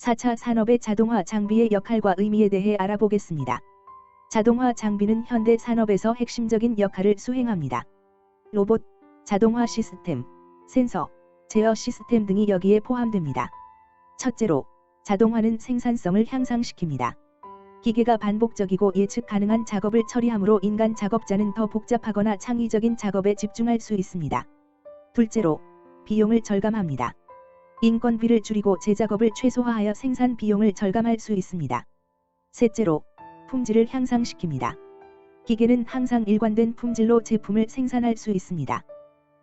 4차 산업의 자동화 장비의 역할과 의미에 대해 알아보겠습니다. 자동화 장비는 현대 산업에서 핵심적인 역할을 수행합니다. 로봇, 자동화 시스템, 센서, 제어 시스템 등이 여기에 포함됩니다. 첫째로, 자동화는 생산성을 향상시킵니다. 기계가 반복적이고 예측 가능한 작업을 처리하므로 인간 작업자는 더 복잡하거나 창의적인 작업에 집중할 수 있습니다. 둘째로, 비용을 절감합니다. 인건비를 줄이고 제작업을 최소화하여 생산 비용을 절감할 수 있습니다. 셋째로, 품질을 향상시킵니다. 기계는 항상 일관된 품질로 제품을 생산할 수 있습니다.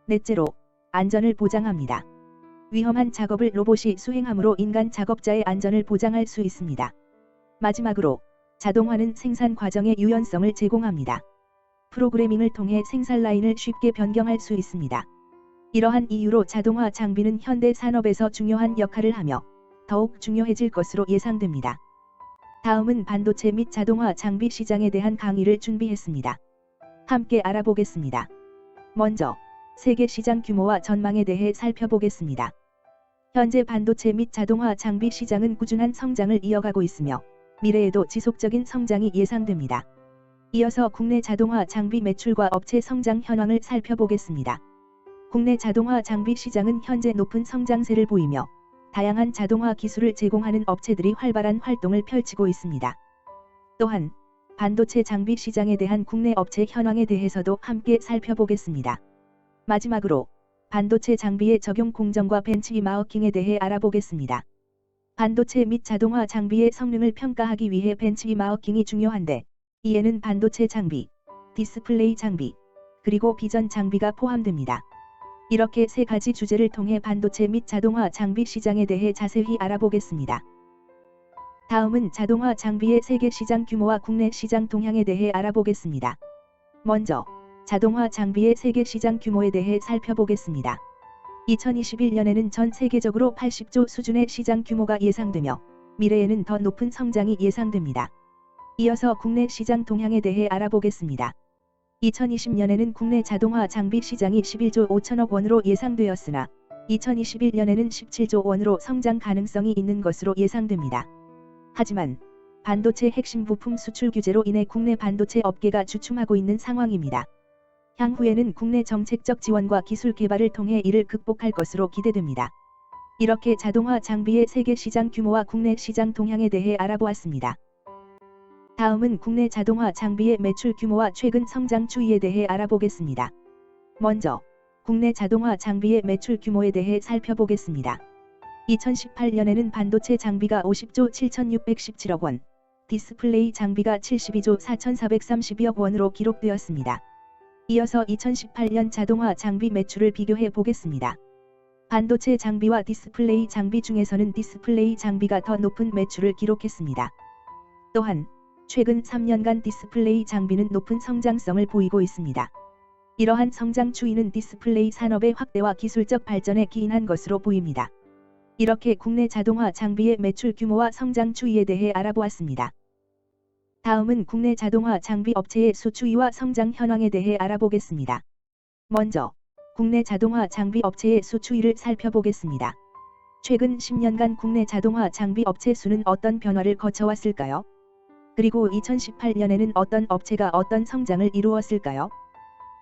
넷째로, 안전을 보장합니다. 위험한 작업을 로봇이 수행하므로 인간 작업자의 안전을 보장할 수 있습니다. 마지막으로, 자동화는 생산 과정의 유연성을 제공합니다. 프로그래밍을 통해 생산 라인을 쉽게 변경할 수 있습니다. 이러한 이유로 자동화 장비는 현대 산업에서 중요한 역할을 하며 더욱 중요해질 것으로 예상됩니다. 다음은 반도체 및 자동화 장비 시장에 대한 강의를 준비했습니다. 함께 알아보겠습니다. 먼저, 세계 시장 규모와 전망에 대해 살펴보겠습니다. 현재 반도체 및 자동화 장비 시장은 꾸준한 성장을 이어가고 있으며 미래에도 지속적인 성장이 예상됩니다. 이어서 국내 자동화 장비 매출과 업체 성장 현황을 살펴보겠습니다. 국내 자동화 장비 시장은 현재 높은 성장세를 보이며 다양한 자동화 기술을 제공하는 업체들이 활발한 활동을 펼치고 있습니다. 또한 반도체 장비 시장에 대한 국내 업체 현황에 대해서도 함께 살펴보겠습니다. 마지막으로 반도체 장비의 적용 공정과 벤치마킹에 대해 알아보겠습니다. 반도체 및 자동화 장비의 성능을 평가하기 위해 벤치마킹이 중요한데 이에는 반도체 장비, 디스플레이 장비, 그리고 비전 장비가 포함됩니다. 이렇게 세 가지 주제를 통해 반도체 및 자동화 장비 시장에 대해 자세히 알아보겠습니다. 다음은 자동화 장비의 세계 시장 규모와 국내 시장 동향에 대해 알아보겠습니다. 먼저, 자동화 장비의 세계 시장 규모에 대해 살펴보겠습니다. 2021년에는 전 세계적으로 80조 수준의 시장 규모가 예상되며 미래에는 더 높은 성장이 예상됩니다. 이어서 국내 시장 동향에 대해 알아보겠습니다. 2020년에는 국내 자동화 장비 시장이 11조 5천억 원으로 예상되었으나 2021년에는 17조 원으로 성장 가능성이 있는 것으로 예상됩니다. 하지만 반도체 핵심 부품 수출 규제로 인해 국내 반도체 업계가 주춤하고 있는 상황입니다. 향후에는 국내 정책적 지원과 기술 개발을 통해 이를 극복할 것으로 기대됩니다. 이렇게 자동화 장비의 세계 시장 규모와 국내 시장 동향에 대해 알아보았습니다. 다음은 국내 자동화 장비의 매출 규모와 최근 성장 추이에 대해 알아보겠습니다. 먼저, 국내 자동화 장비의 매출 규모에 대해 살펴보겠습니다. 2018년에는 반도체 장비가 50조 7,617억 원, 디스플레이 장비가 72조 4,432억 원으로 기록되었습니다. 이어서 2018년 자동화 장비 매출을 비교해 보겠습니다. 반도체 장비와 디스플레이 장비 중에서는 디스플레이 장비가 더 높은 매출을 기록했습니다. 또한 최근 3년간 디스플레이 장비는 높은 성장성을 보이고 있습니다. 이러한 성장 추이는 디스플레이 산업의 확대와 기술적 발전에 기인한 것으로 보입니다. 이렇게 국내 자동화 장비의 매출 규모와 성장 추이에 대해 알아보았습니다. 다음은 국내 자동화 장비 업체의 수추이와 성장 현황에 대해 알아보겠습니다. 먼저, 국내 자동화 장비 업체의 수추이를 살펴보겠습니다. 최근 10년간 국내 자동화 장비 업체 수는 어떤 변화를 거쳐왔을까요? 그리고 2018년에는 어떤 업체가 어떤 성장을 이루었을까요?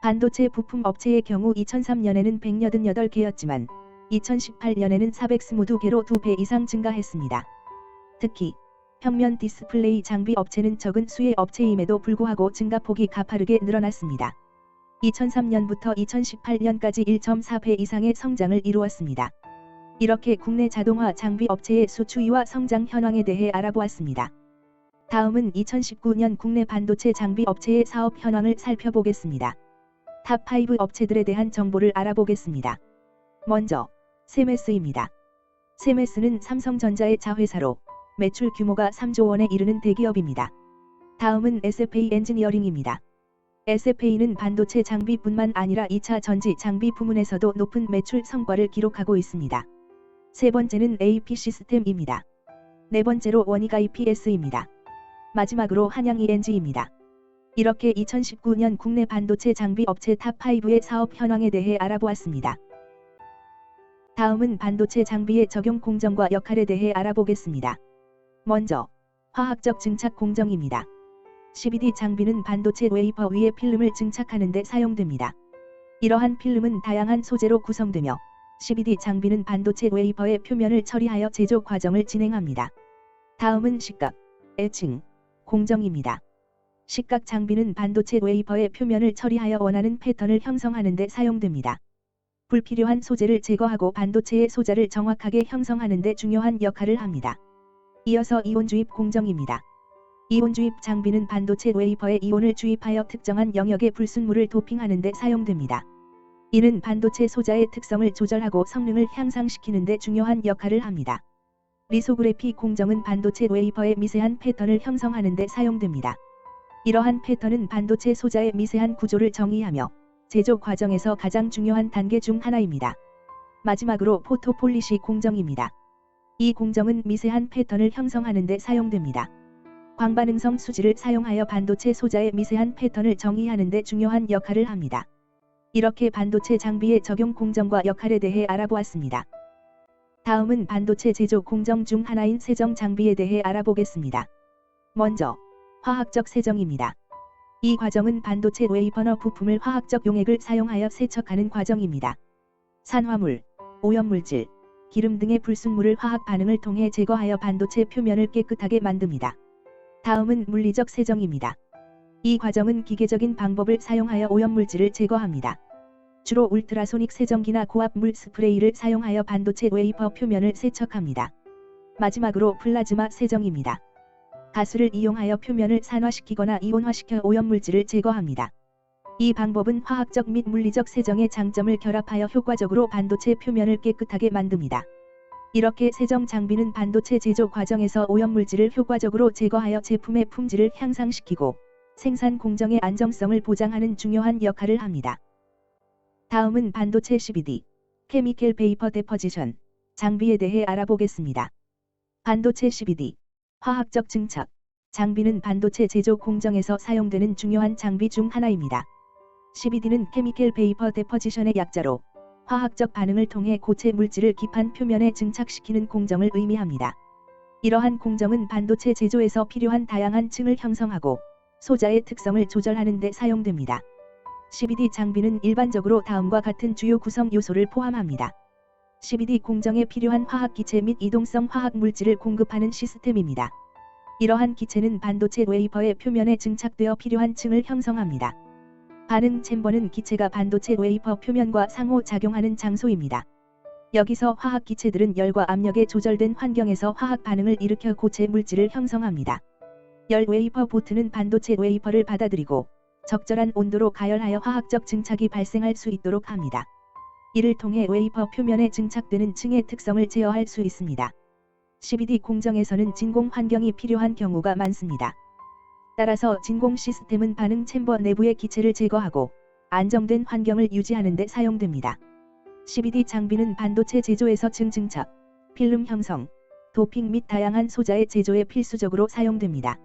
반도체 부품 업체의 경우 2003년에는 188개였지만 2018년에는 422개로 2배 이상 증가했습니다. 특히 평면 디스플레이 장비 업체는 적은 수의 업체임에도 불구하고 증가폭이 가파르게 늘어났습니다. 2003년부터 2018년까지 1.4배 이상의 성장을 이루었습니다. 이렇게 국내 자동화 장비 업체의 수추이와 성장 현황에 대해 알아보았습니다. 다음은 2019년 국내 반도체 장비 업체의 사업 현황을 살펴보겠습니다. 탑5 업체들에 대한 정보를 알아보겠습니다. 먼저, 세메스입니다. 세메스는 삼성전자의 자회사로 매출 규모가 3조 원에 이르는 대기업입니다. 다음은 SFA 엔지니어링입니다. SFA는 반도체 장비뿐만 아니라 2차 전지 장비 부문에서도 높은 매출 성과를 기록하고 있습니다. 세 번째는 AP 시스템입니다. 네 번째로 원익 IPS입니다. 마지막으로 한양 ENG입니다. 이렇게 2019년 국내 반도체 장비 업체 탑5의 사업 현황에 대해 알아보았습니다. 다음은 반도체 장비의 적용 공정과 역할에 대해 알아보겠습니다. 먼저 화학적 증착 공정입니다. CVD 장비는 반도체 웨이퍼 위에 필름을 증착하는 데 사용됩니다. 이러한 필름은 다양한 소재로 구성되며 CVD 장비는 반도체 웨이퍼의 표면을 처리하여 제조 과정을 진행합니다. 다음은 식각, 에칭, 공정입니다. 식각 장비는 반도체 웨이퍼의 표면을 처리하여 원하는 패턴을 형성하는 데 사용됩니다. 불필요한 소재를 제거하고 반도체의 소자를 정확하게 형성하는 데 중요한 역할을 합니다. 이어서 이온 주입 공정입니다. 이온 주입 장비는 반도체 웨이퍼에 이온을 주입하여 특정한 영역의 불순물을 도핑하는 데 사용됩니다. 이는 반도체 소자의 특성을 조절하고 성능을 향상시키는 데 중요한 역할을 합니다. 리소그래피 공정은 반도체 웨이퍼의 미세한 패턴을 형성하는 데 사용됩니다. 이러한 패턴은 반도체 소자의 미세한 구조를 정의하며 제조 과정에서 가장 중요한 단계 중 하나입니다. 마지막으로 포토폴리시 공정입니다. 이 공정은 미세한 패턴을 형성하는 데 사용됩니다. 광반응성 수지를 사용하여 반도체 소자의 미세한 패턴을 정의하는 데 중요한 역할을 합니다. 이렇게 반도체 장비의 적용 공정과 역할에 대해 알아보았습니다. 다음은 반도체 제조 공정 중 하나인 세정 장비에 대해 알아보겠습니다. 먼저 화학적 세정입니다. 이 과정은 반도체 웨이퍼너 부품을 화학적 용액을 사용하여 세척하는 과정입니다. 산화물, 오염물질, 기름 등의 불순물을 화학 반응을 통해 제거하여 반도체 표면을 깨끗하게 만듭니다. 다음은 물리적 세정입니다. 이 과정은 기계적인 방법을 사용하여 오염물질을 제거합니다. 주로 울트라소닉 세정기나 고압 물 스프레이를 사용하여 반도체 웨이퍼 표면을 세척합니다. 마지막으로 플라즈마 세정입니다. 가스를 이용하여 표면을 산화시키거나 이온화시켜 오염물질을 제거합니다. 이 방법은 화학적 및 물리적 세정의 장점을 결합하여 효과적으로 반도체 표면을 깨끗하게 만듭니다. 이렇게 세정 장비는 반도체 제조 과정에서 오염물질을 효과적으로 제거하여 제품의 품질을 향상시키고 생산 공정의 안정성을 보장하는 중요한 역할을 합니다. 다음은 반도체 CVD, 케미컬 베이퍼 데포지션 장비에 대해 알아보겠습니다. 반도체 CVD, 화학적 증착 장비는 반도체 제조 공정에서 사용되는 중요한 장비 중 하나입니다. CVD는 케미컬 베이퍼 데포지션의 약자로 화학적 반응을 통해 고체 물질을 기판 표면에 증착시키는 공정을 의미합니다. 이러한 공정은 반도체 제조에서 필요한 다양한 층을 형성하고 소자의 특성을 조절하는 데 사용됩니다. CVD 장비는 일반적으로 다음과 같은 주요 구성 요소를 포함합니다. CVD 공정에 필요한 화학 기체 및 이동성 화학 물질을 공급하는 시스템입니다. 이러한 기체는 반도체 웨이퍼의 표면에 증착되어 필요한 층을 형성합니다. 반응 챔버는 기체가 반도체 웨이퍼 표면과 상호작용하는 장소입니다. 여기서 화학 기체들은 열과 압력에 조절된 환경에서 화학 반응을 일으켜 고체 물질을 형성합니다. 열 웨이퍼 보트는 반도체 웨이퍼를 받아들이고 적절한 온도로 가열하여 화학적 증착이 발생할 수 있도록 합니다. 이를 통해 웨이퍼 표면에 증착되는 층의 특성을 제어할 수 있습니다. CVD 공정에서는 진공 환경이 필요한 경우가 많습니다. 따라서 진공 시스템은 반응 챔버 내부의 기체를 제거하고 안정된 환경을 유지하는 데 사용됩니다. CVD 장비는 반도체 제조에서 증착, 필름 형성, 도핑 및 다양한 소자의 제조에 필수적으로 사용됩니다.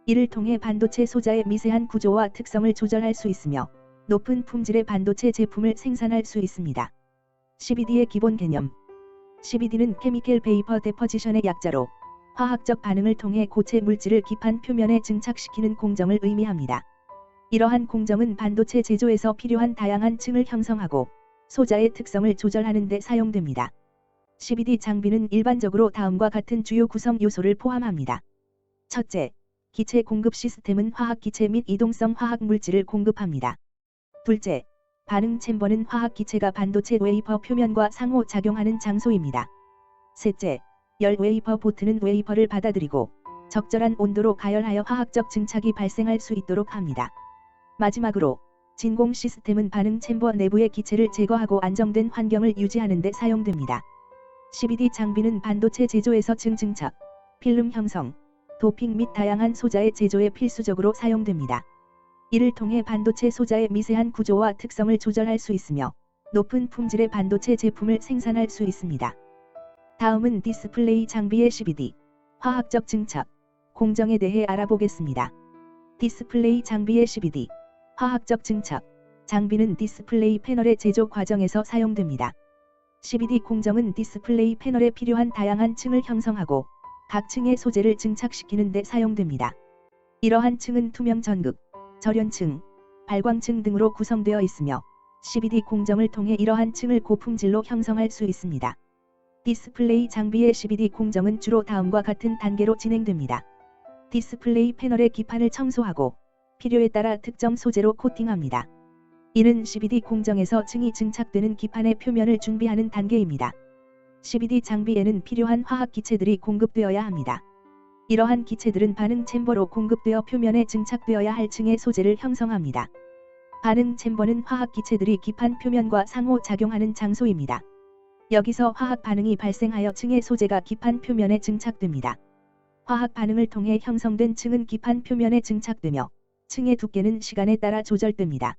이를 통해 반도체 소자의 미세한 구조와 특성을 조절할 수 있으며 높은 품질의 반도체 제품을 생산할 수 있습니다. CVD의 기본 개념. CVD는 케미컬 베이퍼 데포지션의 약자로 화학적 반응을 통해 고체 물질을 기판 표면에 증착시키는 공정을 의미합니다. 이러한 공정은 반도체 제조에서 필요한 다양한 층을 형성하고 소자의 특성을 조절하는 데 사용됩니다. CVD 장비는 일반적으로 다음과 같은 주요 구성 요소를 포함합니다. 첫째, 기체 공급 시스템은 화학 기체 및 이동성 화학 물질을 공급합니다. 둘째, 반응 챔버는 화학 기체가 반도체 웨이퍼 표면과 상호작용하는 장소입니다. 셋째, 열 웨이퍼 보트는 웨이퍼를 받아들이고 적절한 온도로 가열하여 화학적 증착이 발생할 수 있도록 합니다. 마지막으로 진공 시스템은 반응 챔버 내부의 기체를 제거하고 안정된 환경을 유지하는 데 사용됩니다. CVD 장비는 반도체 제조에서 증착, 필름 형성, 도핑 및 다양한 소자의 제조에 필수적으로 사용됩니다. 이를 통해 반도체 소자의 미세한 구조와 특성을 조절할 수 있으며 높은 품질의 반도체 제품을 생산할 수 있습니다. 다음은 디스플레이 장비의 CVD, 화학적 증착, 공정에 대해 알아보겠습니다. 디스플레이 장비의 CVD, 화학적 증착, 장비는 디스플레이 패널의 제조 과정에서 사용됩니다. CBD 공정은 디스플레이 패널에 필요한 다양한 층을 형성하고 각 층의 소재를 증착시키는 데 사용됩니다. 이러한 층은 투명 전극, 절연층, 발광층 등으로 구성되어 있으며 CBD 공정을 통해 이러한 층을 고품질로 형성할 수 있습니다. 디스플레이 장비의 CBD 공정은 주로 다음과 같은 단계로 진행됩니다. 디스플레이 패널의 기판을 청소하고 필요에 따라 특정 소재로 코팅합니다. 이는 CBD 공정에서 층이 증착되는 기판의 표면을 준비하는 단계입니다. CBD 장비에는 필요한 화학 기체들이 공급되어야 합니다. 이러한 기체들은 반응 챔버로 공급되어 표면에 증착되어야 할 층의 소재를 형성합니다. 반응 챔버는 화학 기체들이 기판 표면과 상호작용하는 장소입니다. 여기서 화학 반응이 발생하여 층의 소재가 기판 표면에 증착됩니다. 화학 반응을 통해 형성된 층은 기판 표면에 증착되며 층의 두께는 시간에 따라 조절됩니다.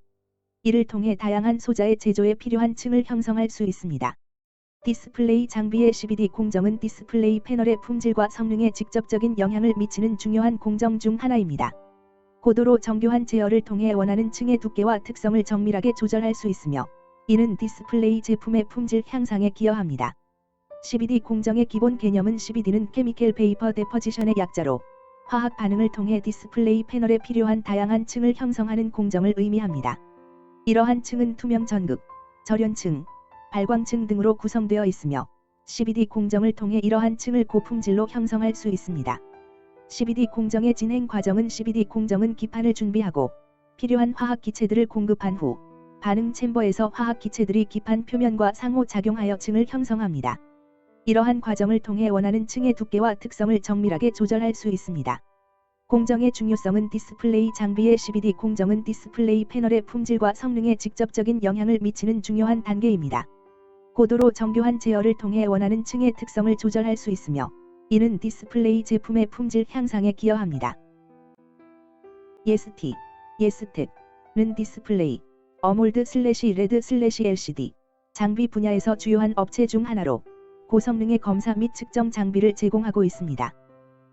이를 통해 다양한 소자의 제조에 필요한 층을 형성할 수 있습니다. 디스플레이 장비의 CBD 공정은 디스플레이 패널의 품질과 성능에 직접적인 영향을 미치는 중요한 공정 중 하나입니다. 고도로 정교한 제어를 통해 원하는 층의 두께와 특성을 정밀하게 조절할 수 있으며 이는 디스플레이 제품의 품질 향상에 기여합니다. CBD 공정의 기본 개념은 CBD는 케미컬 베이퍼 데포지션의 약자로 화학 반응을 통해 디스플레이 패널에 필요한 다양한 층을 형성하는 공정을 의미합니다. 이러한 층은 투명 전극, 절연층, 발광층 등으로 구성되어 있으며 CBD 공정을 통해 이러한 층을 고품질로 형성할 수 있습니다. CBD 공정의 진행 과정은 CBD 공정은 기판을 준비하고 필요한 화학 기체들을 공급한 후 반응 챔버에서 화학 기체들이 기판 표면과 상호작용하여 층을 형성합니다. 이러한 과정을 통해 원하는 층의 두께와 특성을 정밀하게 조절할 수 있습니다. 공정의 중요성은 디스플레이 장비의 CBD 공정은 디스플레이 패널의 품질과 성능에 직접적인 영향을 미치는 중요한 단계입니다. 고도로 정교한 제어를 통해 원하는 층의 특성을 조절할 수 있으며 이는 디스플레이 제품의 품질 향상에 기여합니다. 예스티, 예스텍는 디스플레이, 어몰드/레드/LCD 장비 분야에서 주요한 업체 중 하나로 고성능의 검사 및 측정 장비를 제공하고 있습니다.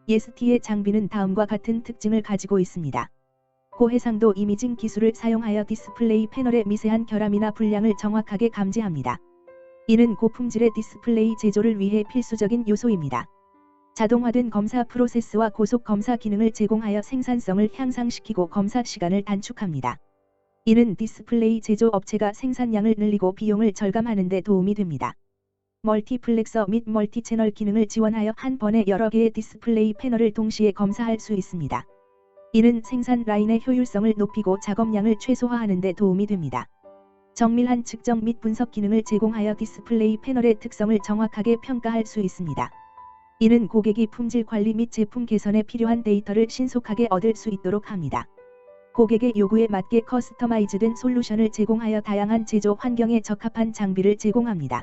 예스티의 장비는 다음과 같은 특징을 가지고 있습니다. 고해상도 이미징 기술을 사용하여 디스플레이 패널의 미세한 결함이나 불량을 정확하게 감지합니다. 이는 고품질의 디스플레이 제조를 위해 필수적인 요소입니다. 자동화된 검사 프로세스와 고속 검사 기능을 제공하여 생산성을 향상시키고 검사 시간을 단축합니다. 이는 디스플레이 제조 업체가 생산량을 늘리고 비용을 절감하는 데 도움이 됩니다. 멀티플렉서 및 멀티채널 기능을 지원하여 한 번에 여러 개의 디스플레이 패널을 동시에 검사할 수 있습니다. 이는 생산 라인의 효율성을 높이고 작업량을 최소화하는 데 도움이 됩니다. 정밀한 측정 및 분석 기능을 제공하여 디스플레이 패널의 특성을 정확하게 평가할 수 있습니다. 이는 고객이 품질 관리 및 제품 개선에 필요한 데이터를 신속하게 얻을 수 있도록 합니다. 고객의 요구에 맞게 커스터마이즈된 솔루션을 제공하여 다양한 제조 환경에 적합한 장비를 제공합니다.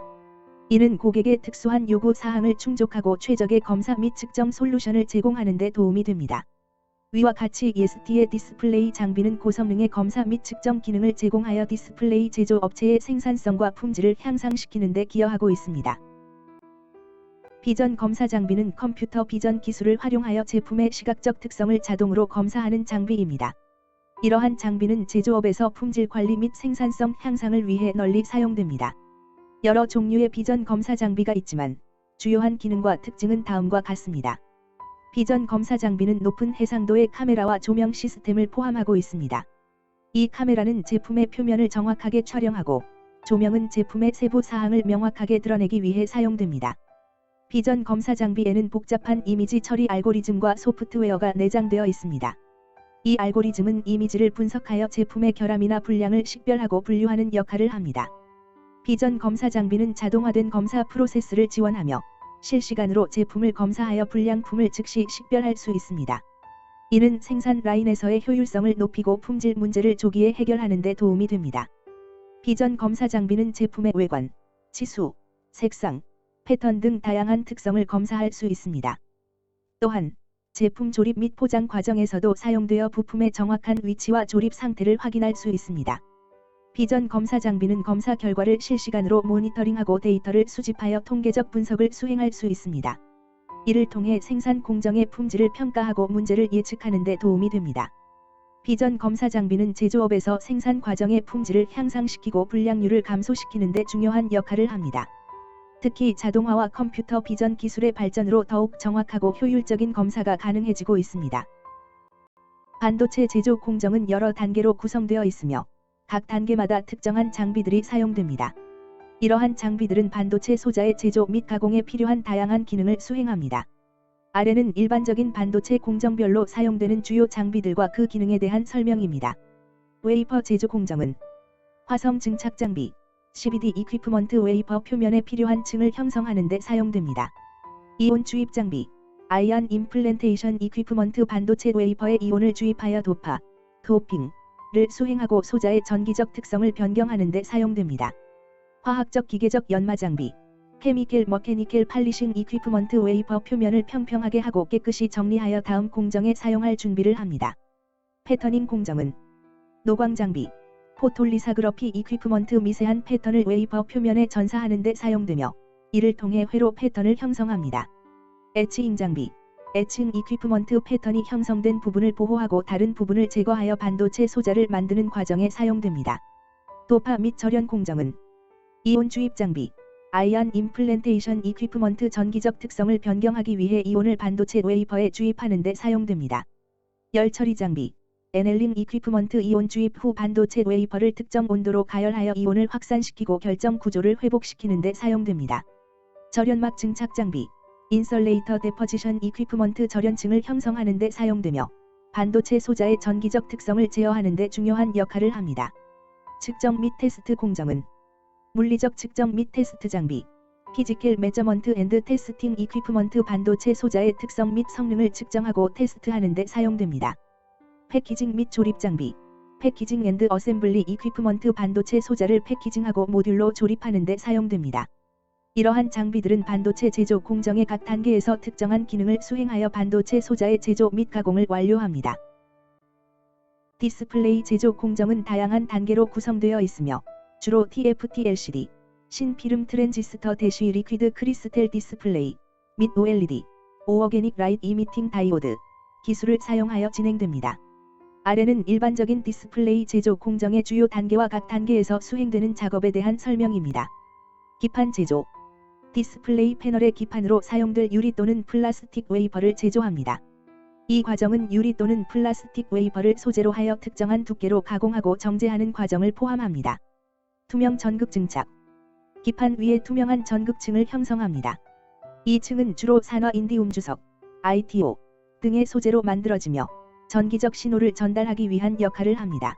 이는 고객의 특수한 요구 사항을 충족하고 최적의 검사 및 측정 솔루션을 제공하는 데 도움이 됩니다. 위와 같이 예스티의 디스플레이 장비는 고성능의 검사 및 측정 기능을 제공하여 디스플레이 제조 업체의 생산성과 품질을 향상시키는 데 기여하고 있습니다. 비전 검사 장비는 컴퓨터 비전 기술을 활용하여 제품의 시각적 특성을 자동으로 검사하는 장비입니다. 이러한 장비는 제조업에서 품질 관리 및 생산성 향상을 위해 널리 사용됩니다. 여러 종류의 비전 검사 장비가 있지만 주요한 기능과 특징은 다음과 같습니다. 비전 검사 장비는 높은 해상도의 카메라와 조명 시스템을 포함하고 있습니다. 이 카메라는 제품의 표면을 정확하게 촬영하고 조명은 제품의 세부 사항을 명확하게 드러내기 위해 사용됩니다. 비전 검사 장비에는 복잡한 이미지 처리 알고리즘과 소프트웨어가 내장되어 있습니다. 이 알고리즘은 이미지를 분석하여 제품의 결함이나 불량을 식별하고 분류하는 역할을 합니다. 비전 검사 장비는 자동화된 검사 프로세스를 지원하며 실시간으로 제품을 검사하여 불량품을 즉시 식별할 수 있습니다. 이는 생산 라인에서의 효율성을 높이고 품질 문제를 조기에 해결하는 데 도움이 됩니다. 비전 검사 장비는 제품의 외관, 치수, 색상, 패턴 등 다양한 특성을 검사할 수 있습니다. 또한 제품 조립 및 포장 과정에서도 사용되어 부품의 정확한 위치와 조립 상태를 확인할 수 있습니다. 비전 검사 장비는 검사 결과를 실시간으로 모니터링하고 데이터를 수집하여 통계적 분석을 수행할 수 있습니다. 이를 통해 생산 공정의 품질을 평가하고 문제를 예측하는 데 도움이 됩니다. 비전 검사 장비는 제조업에서 생산 과정의 품질을 향상시키고 불량률을 감소시키는 데 중요한 역할을 합니다. 특히 자동화와 컴퓨터 비전 기술의 발전으로 더욱 정확하고 효율적인 검사가 가능해지고 있습니다. 반도체 제조 공정은 여러 단계로 구성되어 있으며 각 단계마다 특정한 장비들이 사용됩니다. 이러한 장비들은 반도체 소자의 제조 및 가공에 필요한 다양한 기능을 수행합니다. 아래는 일반적인 반도체 공정별로 사용되는 주요 장비들과 그 기능에 대한 설명입니다. 웨이퍼 제조 공정은 화성 증착 장비, CVD 이퀴프먼트 웨이퍼 표면에 필요한 층을 형성하는 데 사용됩니다. 이온 주입 장비, 아이언 임플랜테이션 이퀴프먼트 반도체 웨이퍼에 이온을 주입하여 도핑을 수행하고 소자의 전기적 특성을 변경하는 데 사용됩니다. 화학적 기계적 연마 장비, 케미컬 머케니컬 팔리싱 이퀴프먼트 웨이퍼 표면을 평평하게 하고 깨끗이 정리하여 다음 공정에 사용할 준비를 합니다. 패터닝 공정은 노광 장비, 포톨리사그러피 이퀴프먼트 미세한 패턴을 웨이퍼 표면에 전사하는 데 사용되며 이를 통해 회로 패턴을 형성합니다. 에치잉 장비, 에칭 이퀴프먼트 패턴이 형성된 부분을 보호하고 다른 부분을 제거하여 반도체 소자를 만드는 과정에 사용됩니다. 도파 및 절연 공정은 이온 주입 장비, 아이언 임플랜테이션 이퀴프먼트 전기적 특성을 변경하기 위해 이온을 반도체 웨이퍼에 주입하는 데 사용됩니다. 열 처리 장비, 에넬링 이퀴프먼트 이온 주입 후 반도체 웨이퍼를 특정 온도로 가열하여 이온을 확산시키고 결정 구조를 회복시키는 데 사용됩니다. 절연막 증착 장비, 인설레이터 데퍼지션 이퀴프먼트 절연층을 형성하는 데 사용되며 반도체 소자의 전기적 특성을 제어하는 데 중요한 역할을 합니다. 측정 및 테스트 공정은 물리적 측정 및 테스트 장비, 피지컬 메저먼트 앤드 테스팅 이퀴프먼트 반도체 소자의 특성 및 성능을 측정하고 테스트하는 데 사용됩니다. 패키징 및 조립 장비, 패키징 앤드 어셈블리 이퀴프먼트 반도체 소자를 패키징하고 모듈로 조립하는 데 사용됩니다. 이러한 장비들은 반도체 제조 공정의 각 단계에서 특정한 기능을 수행하여 반도체 소자의 제조 및 가공을 완료합니다. 디스플레이 제조 공정은 다양한 단계로 구성되어 있으며 주로 TFT LCD, 신피름 트랜지스터 대시 리퀴드 크리스텔 디스플레이 및 OLED, 오어게닉 라이트 이미팅 다이오드 기술을 사용하여 진행됩니다. 아래는 일반적인 디스플레이 제조 공정의 주요 단계와 각 단계에서 수행되는 작업에 대한 설명입니다. 기판 제조, 디스플레이 패널의 기판으로 사용될 유리 또는 플라스틱 웨이퍼를 제조합니다. 이 과정은 유리 또는 플라스틱 웨이퍼를 소재로 하여 특정한 두께로 가공하고 정제하는 과정을 포함합니다. 투명 전극 증착, 기판 위에 투명한 전극층을 형성합니다. 이 층은 주로 산화 인디움 주석, ITO 등의 소재로 만들어지며 전기적 신호를 전달하기 위한 역할을 합니다.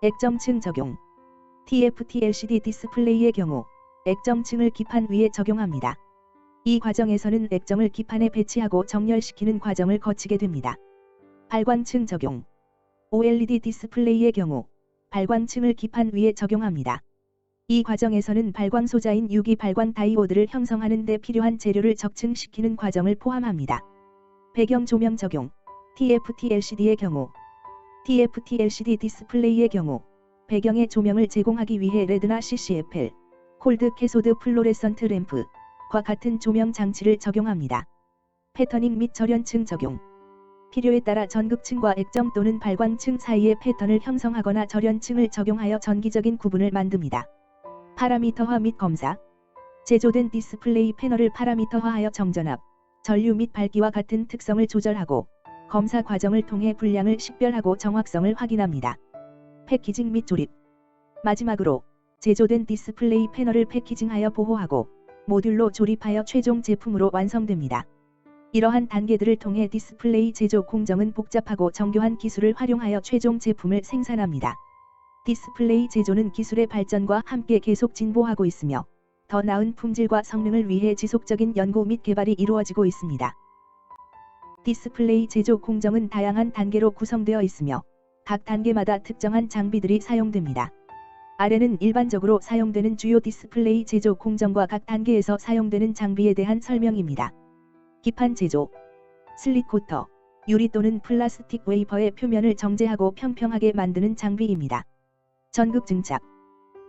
액정층 적용, TFT LCD 디스플레이의 경우 액정층을 기판 위에 적용합니다. 이 과정에서는 액정을 기판에 배치하고 정렬시키는 과정을 거치게 됩니다. 발광층 적용, OLED 디스플레이의 경우 발광층을 기판 위에 적용합니다. 이 과정에서는 발광 소자인 유기 발광 다이오드를 형성하는 데 필요한 재료를 적층시키는 과정을 포함합니다. 배경 조명 적용, TFT LCD의 경우 TFT LCD 디스플레이의 경우 배경의 조명을 제공하기 위해 레드나 CCFL, 콜드 캐소드 플로레선트 램프과 같은 조명 장치를 적용합니다. 패터닝 및 절연층 적용, 필요에 따라 전극층과 액정 또는 발광층 사이의 패턴을 형성하거나 절연층을 적용하여 전기적인 구분을 만듭니다. 파라미터화 및 검사, 제조된 디스플레이 패널을 파라미터화하여 정전압, 전류 및 밝기와 같은 특성을 조절하고 검사 과정을 통해 불량을 식별하고 정확성을 확인합니다. 패키징 및 조립, 마지막으로 제조된 디스플레이 패널을 패키징하여 보호하고 모듈로 조립하여 최종 제품으로 완성됩니다. 이러한 단계들을 통해 디스플레이 제조 공정은 복잡하고 정교한 기술을 활용하여 최종 제품을 생산합니다. 디스플레이 제조는 기술의 발전과 함께 계속 진보하고 있으며 더 나은 품질과 성능을 위해 지속적인 연구 및 개발이 이루어지고 있습니다. 디스플레이 제조 공정은 다양한 단계로 구성되어 있으며 각 단계마다 특정한 장비들이 사용됩니다. 아래는 일반적으로 사용되는 주요 디스플레이 제조 공정과 각 단계에서 사용되는 장비에 대한 설명입니다. 기판 제조, 슬릿 코터, 유리 또는 플라스틱 웨이퍼의 표면을 정제하고 평평하게 만드는 장비입니다. 전극 증착,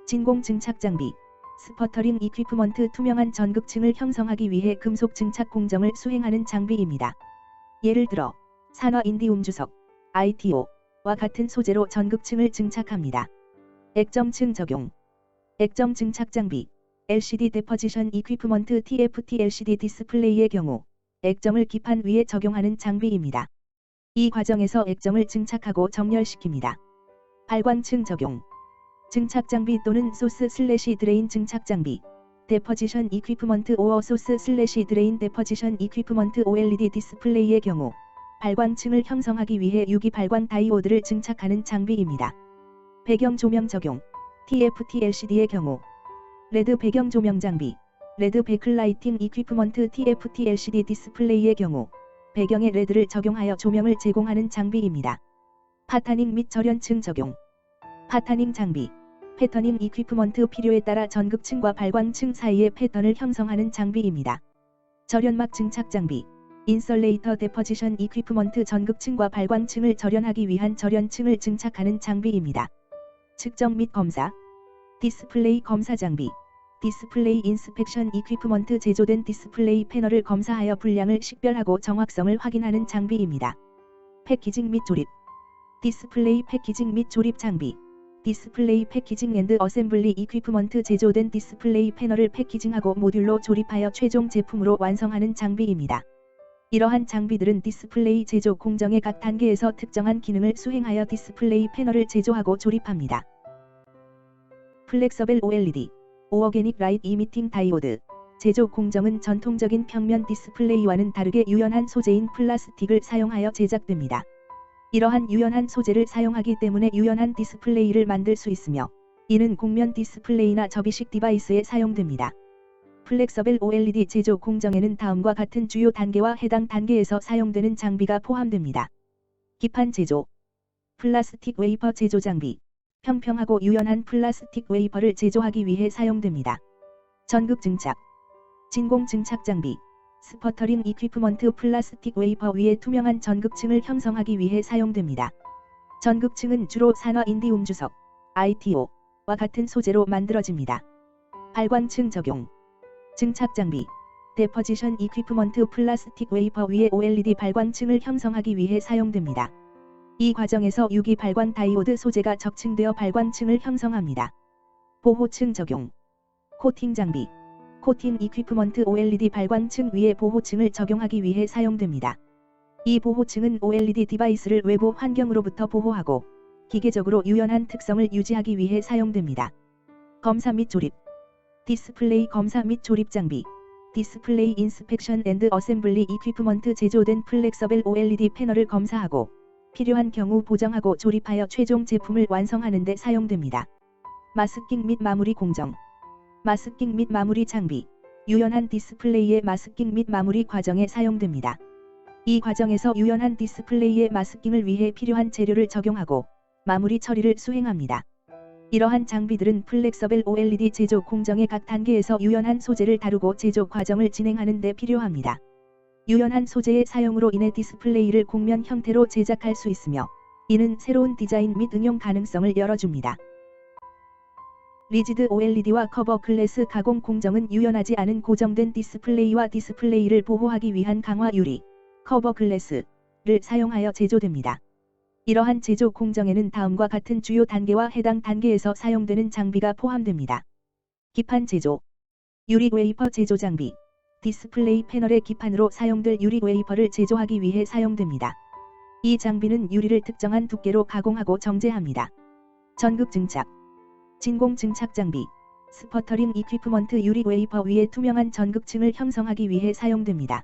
진공 증착 장비, 스퍼터링 이퀴프먼트 투명한 전극층을 형성하기 위해 금속 증착 공정을 수행하는 장비입니다. 예를 들어 산화 인디움 주석, ITO와 같은 소재로 전극층을 증착합니다. 액정층 적용, 액정 증착 장비, LCD 데포지션 이퀴프먼트 TFT LCD 디스플레이의 경우 액정을 기판 위에 적용하는 장비입니다. 이 과정에서 액정을 증착하고 정렬시킵니다. 발광층 적용. 증착 장비 또는 소스 슬래시 드레인 증착 장비. 데포지션 이퀴프먼트 오어 소스 슬래시 드레인 데포지션 이퀴프먼트 OLED 디스플레이의 경우 발광층을 형성하기 위해 유기 발광 다이오드를 증착하는 장비입니다. 배경 조명 적용. TFT LCD의 경우 레드 배경 조명 장비. 레드 백클라이팅 이퀴프먼트 TFT LCD 디스플레이의 경우 배경에 레드를 적용하여 조명을 제공하는 장비입니다. 파타닝 및 절연층 적용. 파타닝 장비. 패터닝 이퀴프먼트 필요에 따라 전극층과 발광층 사이의 패턴을 형성하는 장비입니다. 절연막 증착 장비. 인설레이터 데포지션 이퀴프먼트 전극층과 발광층을 절연하기 위한 절연층을 증착하는 장비입니다. 측정 및 검사. 디스플레이 검사 장비. 디스플레이 인스펙션 이퀴프먼트 제조된 디스플레이 패널을 검사하여 불량을 식별하고 정확성을 확인하는 장비입니다. 패키징 및 조립. 디스플레이 패키징 및 조립 장비. 디스플레이 패키징 앤드 어셈블리 이퀴프먼트 제조된 디스플레이 패널을 패키징하고 모듈로 조립하여 최종 제품으로 완성하는 장비입니다. 이러한 장비들은 디스플레이 제조 공정의 각 단계에서 특정한 기능을 수행하여 디스플레이 패널을 제조하고 조립합니다. 플렉서벨 OLED, 오어게닉 라이트 이미팅 다이오드. 제조 공정은 전통적인 평면 디스플레이와는 다르게 유연한 소재인 플라스틱을 사용하여 제작됩니다. 이러한 유연한 소재를 사용하기 때문에 유연한 디스플레이를 만들 수 있으며 이는 곡면 디스플레이나 접이식 디바이스에 사용됩니다. 플렉서벨 OLED 제조 공정에는 다음과 같은 주요 단계와 해당 단계에서 사용되는 장비가 포함됩니다. 기판 제조. 플라스틱 웨이퍼 제조 장비. 평평하고 유연한 플라스틱 웨이퍼를 제조하기 위해 사용됩니다. 전극 증착. 진공 증착 장비. 스퍼터링 이퀴프먼트 플라스틱 웨이퍼 위에 투명한 전극층을 형성하기 위해 사용됩니다. 전극층은 주로 산화 인디움 주석, ITO와 같은 소재로 만들어집니다. 발광층 적용. 증착 장비. 데포지션 이퀴프먼트 플라스틱 웨이퍼 위에 OLED 발광층을 형성하기 위해 사용됩니다. 이 과정에서 유기 발광 다이오드 소재가 적층되어 발광층을 형성합니다. 보호층 적용. 코팅 장비. 코팅 이퀴프먼트 OLED 발광층 위에 보호층을 적용하기 위해 사용됩니다. 이 보호층은 OLED 디바이스를 외부 환경으로부터 보호하고 기계적으로 유연한 특성을 유지하기 위해 사용됩니다. 검사 및 조립. 디스플레이 검사 및 조립 장비. 디스플레이 인스펙션 앤드 어셈블리 이퀴프먼트 제조된 플렉서벨 OLED 패널을 검사하고 필요한 경우 보정하고 조립하여 최종 제품을 완성하는 데 사용됩니다. 마스킹 및 마무리 공정. 마스킹 및 마무리 장비. 유연한 디스플레이의 마스킹 및 마무리 과정에 사용됩니다. 이 과정에서 유연한 디스플레이의 마스킹을 위해 필요한 재료를 적용하고 마무리 처리를 수행합니다. 이러한 장비들은 플렉서벨 OLED 제조 공정의 각 단계에서 유연한 소재를 다루고 제조 과정을 진행하는 데 필요합니다. 유연한 소재의 사용으로 인해 디스플레이를 곡면 형태로 제작할 수 있으며 이는 새로운 디자인 및 응용 가능성을 열어줍니다. 리지드 OLED와 커버 글래스 가공 공정은 유연하지 않은 고정된 디스플레이와 디스플레이를 보호하기 위한 강화 유리, 커버 글래스를 사용하여 제조됩니다. 이러한 제조 공정에는 다음과 같은 주요 단계와 해당 단계에서 사용되는 장비가 포함됩니다. 기판 제조. 유리 웨이퍼 제조 장비. 디스플레이 패널의 기판으로 사용될 유리 웨이퍼를 제조하기 위해 사용됩니다. 이 장비는 유리를 특정한 두께로 가공하고 정제합니다. 전극 증착. 진공 증착 장비. 스퍼터링 이퀴프먼트 유리 웨이퍼 위에 투명한 전극층을 형성하기 위해 사용됩니다.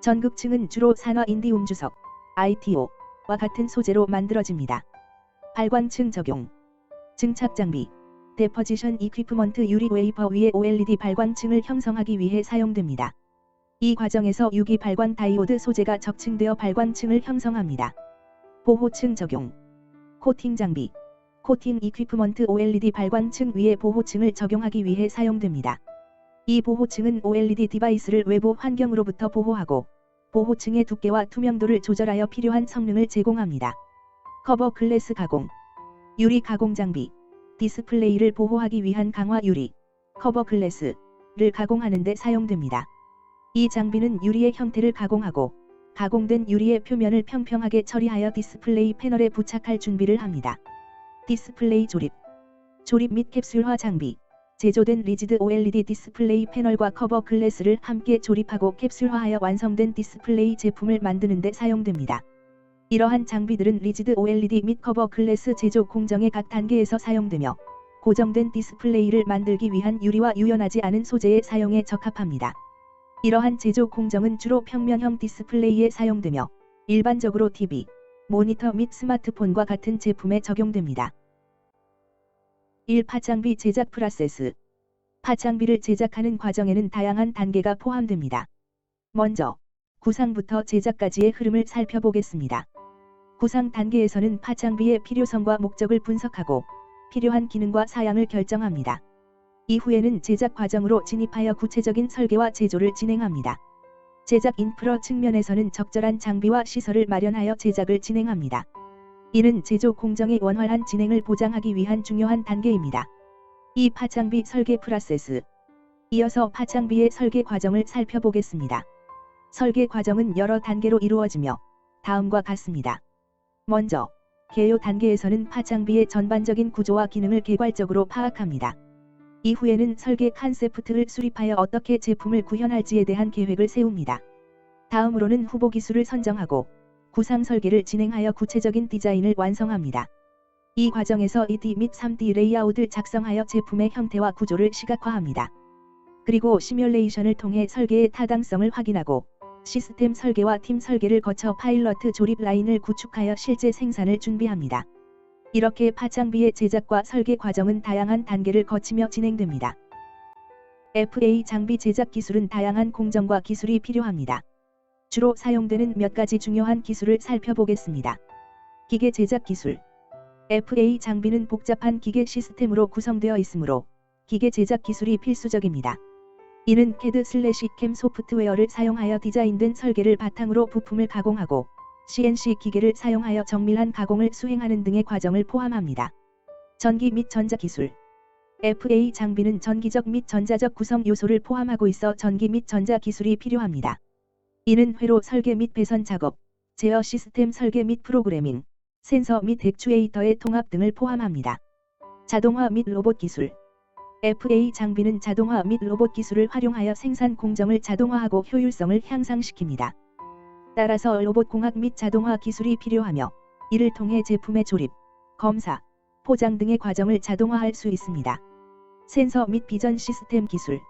전극층은 주로 산화 인디움 주석, ITO와 같은 소재로 만들어집니다. 발광층 적용. 증착 장비. 데포지션 이퀴프먼트 유리 웨이퍼 위에 OLED 발광층을 형성하기 위해 사용됩니다. 이 과정에서 유기 발광 다이오드 소재가 적층되어 발광층을 형성합니다. 보호층 적용. 코팅 장비. 코팅 이퀴프먼트 OLED 발광층 위에 보호층을 적용하기 위해 사용됩니다. 이 보호층은 OLED 디바이스를 외부 환경으로부터 보호하고 보호층의 두께와 투명도를 조절하여 필요한 성능을 제공합니다. 커버 글래스 가공. 유리 가공 장비. 디스플레이를 보호하기 위한 강화 유리, 커버 글래스를 가공하는 데 사용됩니다. 이 장비는 유리의 형태를 가공하고 가공된 유리의 표면을 평평하게 처리하여 디스플레이 패널에 부착할 준비를 합니다. 디스플레이 조립. 조립 및 캡슐화 장비. 제조된 리지드 OLED 디스플레이 패널과 커버 글래스를 함께 조립하고 캡슐화하여 완성된 디스플레이 제품을 만드는 데 사용됩니다. 이러한 장비들은 리지드 OLED 및 커버 글래스 제조 공정의 각 단계에서 사용되며 고정된 디스플레이를 만들기 위한 유리와 유연하지 않은 소재의 사용에 적합합니다. 이러한 제조 공정은 주로 평면형 디스플레이에 사용되며 일반적으로 TV, 모니터 및 스마트폰과 같은 제품에 적용됩니다. 1. 팟장비 제작 프로세스. 팟장비를 제작하는 과정에는 다양한 단계가 포함됩니다. 먼저 구상부터 제작까지의 흐름을 살펴보겠습니다. 구상 단계에서는 팟장비의 필요성과 목적을 분석하고 필요한 기능과 사양을 결정합니다. 이후에는 제작 과정으로 진입하여 구체적인 설계와 제조를 진행합니다. 제작 인프라 측면에서는 적절한 장비와 시설을 마련하여 제작을 진행합니다. 이는 제조 공정의 원활한 진행을 보장하기 위한 중요한 단계입니다. 2. 팟장비 설계 프로세스. 이어서 팟장비의 설계 과정을 살펴보겠습니다. 설계 과정은 여러 단계로 이루어지며 다음과 같습니다. 먼저 개요 단계에서는 팟장비의 전반적인 구조와 기능을 개괄적으로 파악합니다. 이후에는 설계 컨셉트를 수립하여 어떻게 제품을 구현할지에 대한 계획을 세웁니다. 다음으로는 후보 기술을 선정하고 구상 설계를 진행하여 구체적인 디자인을 완성합니다. 이 과정에서 2D 및 3D 레이아웃을 작성하여 제품의 형태와 구조를 시각화합니다. 그리고 시뮬레이션을 통해 설계의 타당성을 확인하고 시스템 설계와 팀 설계를 거쳐 파일럿 조립 라인을 구축하여 실제 생산을 준비합니다. 이렇게 팟장비의 제작과 설계 과정은 다양한 단계를 거치며 진행됩니다. FA 장비 제작 기술은 다양한 공정과 기술이 필요합니다. 주로 사용되는 몇 가지 중요한 기술을 살펴보겠습니다. 기계 제작 기술. FA 장비는 복잡한 기계 시스템으로 구성되어 있으므로 기계 제작 기술이 필수적입니다. 이는 CAD/CAM 소프트웨어를 사용하여 디자인된 설계를 바탕으로 부품을 가공하고 CNC 기계를 사용하여 정밀한 가공을 수행하는 등의 과정을 포함합니다. 전기 및 전자 기술. FA 장비는 전기적 및 전자적 구성 요소를 포함하고 있어 전기 및 전자 기술이 필요합니다. 이는 회로 설계 및 배선 작업, 제어 시스템 설계 및 프로그래밍, 센서 및 액추에이터의 통합 등을 포함합니다. 자동화 및 로봇 기술. FA 장비는 자동화 및 로봇 기술을 활용하여 생산 공정을 자동화하고 효율성을 향상시킵니다. 따라서 로봇 공학 및 자동화 기술이 필요하며 이를 통해 제품의 조립, 검사, 포장 등의 과정을 자동화할 수 있습니다. 센서 및 비전 시스템 기술.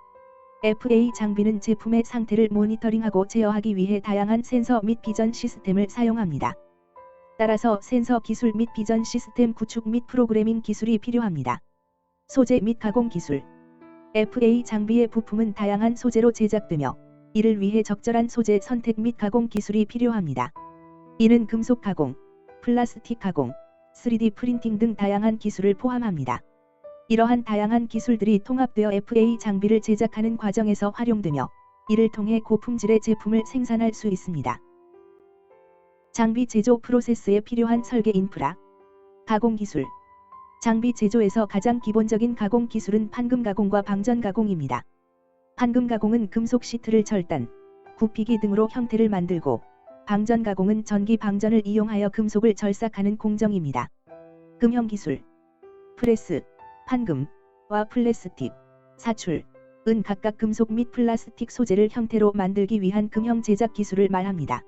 FA 장비는 제품의 상태를 모니터링하고 제어하기 위해 다양한 센서 및 비전 시스템을 사용합니다. 따라서 센서 기술 및 비전 시스템 구축 및 프로그래밍 기술이 필요합니다. 소재 및 가공 기술. FA 장비의 부품은 다양한 소재로 제작되며 이를 위해 적절한 소재 선택 및 가공 기술이 필요합니다. 이는 금속 가공, 플라스틱 가공, 3D 프린팅 등 다양한 기술을 포함합니다. 이러한 다양한 기술들이 통합되어 FA 장비를 제작하는 과정에서 활용되며 이를 통해 고품질의 제품을 생산할 수 있습니다. 장비 제조 프로세스에 필요한 설계 인프라. 가공 기술. 장비 제조에서 가장 기본적인 가공 기술은 판금 가공과 방전 가공입니다. 판금 가공은 금속 시트를 절단, 굽히기 등으로 형태를 만들고 방전 가공은 전기 방전을 이용하여 금속을 절삭하는 공정입니다. 금형 기술. 프레스, 판금, 와 플라스틱, 사출, 은 각각 금속 및 플라스틱 소재를 형태로 만들기 위한 금형 제작 기술을 말합니다.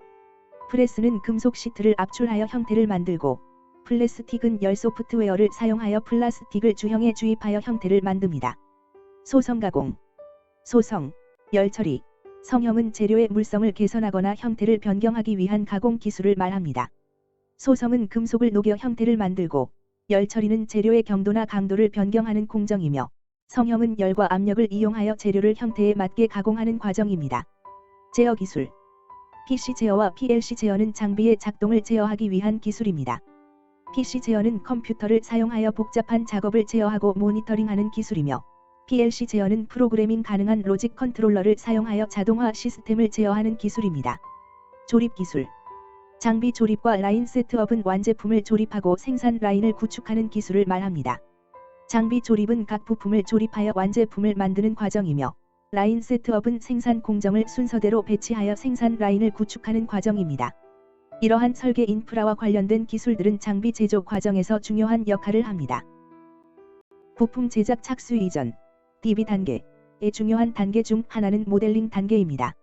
프레스는 금속 시트를 압출하여 형태를 만들고 플라스틱은 열 소프트웨어를 사용하여 플라스틱을 주형에 주입하여 형태를 만듭니다. 소성 가공. 소성, 열 처리, 성형은 재료의 물성을 개선하거나 형태를 변경하기 위한 가공 기술을 말합니다. 소성은 금속을 녹여 형태를 만들고 열 처리는 재료의 경도나 강도를 변경하는 공정이며 성형은 열과 압력을 이용하여 재료를 형태에 맞게 가공하는 과정입니다. 제어 기술. PC 제어와 PLC 제어는 장비의 작동을 제어하기 위한 기술입니다. PC 제어는 컴퓨터를 사용하여 복잡한 작업을 제어하고 모니터링하는 기술이며 PLC 제어는 프로그래밍 가능한 로직 컨트롤러를 사용하여 자동화 시스템을 제어하는 기술입니다. 조립 기술. 장비 조립과 라인 세트업은 완제품을 조립하고 생산 라인을 구축하는 기술을 말합니다. 장비 조립은 각 부품을 조립하여 완제품을 만드는 과정이며 라인 세트업은 생산 공정을 순서대로 배치하여 생산 라인을 구축하는 과정입니다. 이러한 설계 인프라와 관련된 기술들은 장비 제조 과정에서 중요한 역할을 합니다. 부품 제작 착수 이전, DB 단계의 중요한 단계 중 하나는 모델링 단계입니다.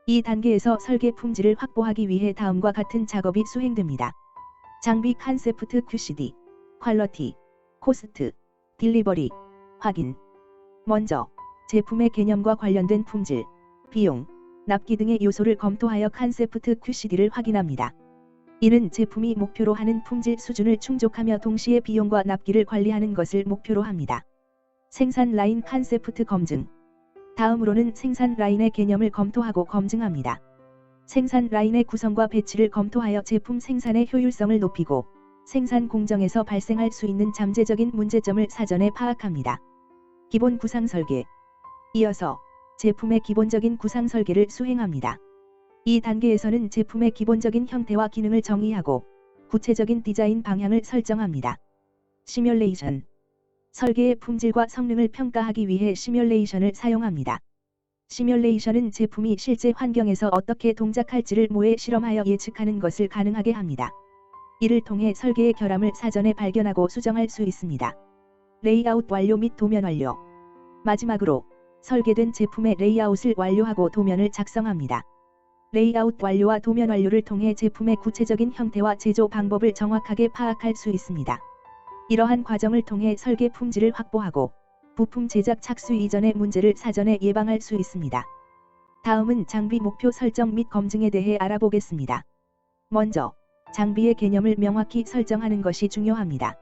이 단계에서 설계 품질을 확보하기 위해 다음과 같은 작업이 수행됩니다. 장비 컨셉트 QCD, 퀄러티, 코스트, 딜리버리, 확인. 먼저 제품의 개념과 관련된 품질, 비용, 납기 등의 요소를 검토하여 컨셉트 QCD를 확인합니다. 이는 제품이 목표로 하는 품질 수준을 충족하며 동시에 비용과 납기를 관리하는 것을 목표로 합니다. 생산 라인 컨셉트 검증. 다음으로는 생산 라인의 개념을 검토하고 검증합니다. 생산 라인의 구성과 배치를 검토하여 제품 생산의 효율성을 높이고 생산 공정에서 발생할 수 있는 잠재적인 문제점을 사전에 파악합니다. 기본 구상 설계. 이어서 제품의 기본적인 구상 설계를 수행합니다. 이 단계에서는 제품의 기본적인 형태와 기능을 정의하고 구체적인 디자인 방향을 설정합니다. 시뮬레이션. 설계의 품질과 성능을 평가하기 위해 시뮬레이션을 사용합니다. 시뮬레이션은 제품이 실제 환경에서 어떻게 동작할지를 모의 실험하여 예측하는 것을 가능하게 합니다. 이를 통해 설계의 결함을 사전에 발견하고 수정할 수 있습니다. 레이아웃 완료 및 도면 완료. 마지막으로 설계된 제품의 레이아웃을 완료하고 도면을 작성합니다. 레이아웃 완료와 도면 완료를 통해 제품의 구체적인 형태와 제조 방법을 정확하게 파악할 수 있습니다. 이러한 과정을 통해 설계 품질을 확보하고 부품 제작 착수 이전의 문제를 사전에 예방할 수 있습니다. 다음은 장비 목표 설정 및 검증에 대해 알아보겠습니다. 먼저 장비의 개념을 명확히 설정하는 것이 중요합니다.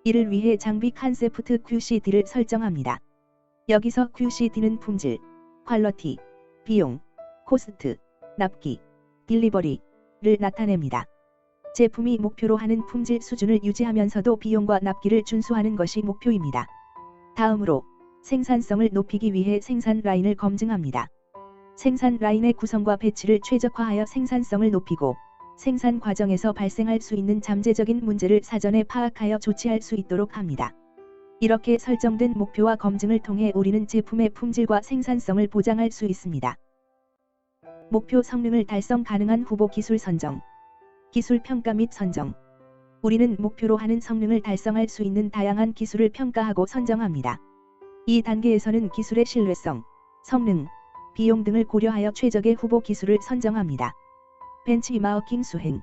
이를 위해 장비 컨셉트 QCD를 설정합니다. 여기서 QCD는 품질, 퀄러티, 비용, 코스트, 납기, 딜리버리를 나타냅니다. 제품이 목표로 하는 품질 수준을 유지하면서도 비용과 납기를 준수하는 것이 목표입니다. 다음으로 생산성을 높이기 위해 생산 라인을 검증합니다. 생산 라인의 구성과 배치를 최적화하여 생산성을 높이고 생산 과정에서 발생할 수 있는 잠재적인 문제를 사전에 파악하여 조치할 수 있도록 합니다. 이렇게 설정된 목표와 검증을 통해 우리는 제품의 품질과 생산성을 보장할 수 있습니다. 목표 성능을 달성 가능한 후보 기술 선정. 기술 평가 및 선정. 우리는 목표로 하는 성능을 달성할 수 있는 다양한 기술을 평가하고 선정합니다. 이 단계에서는 기술의 신뢰성, 성능, 비용 등을 고려하여 최적의 후보 기술을 선정합니다. 벤치마킹 수행.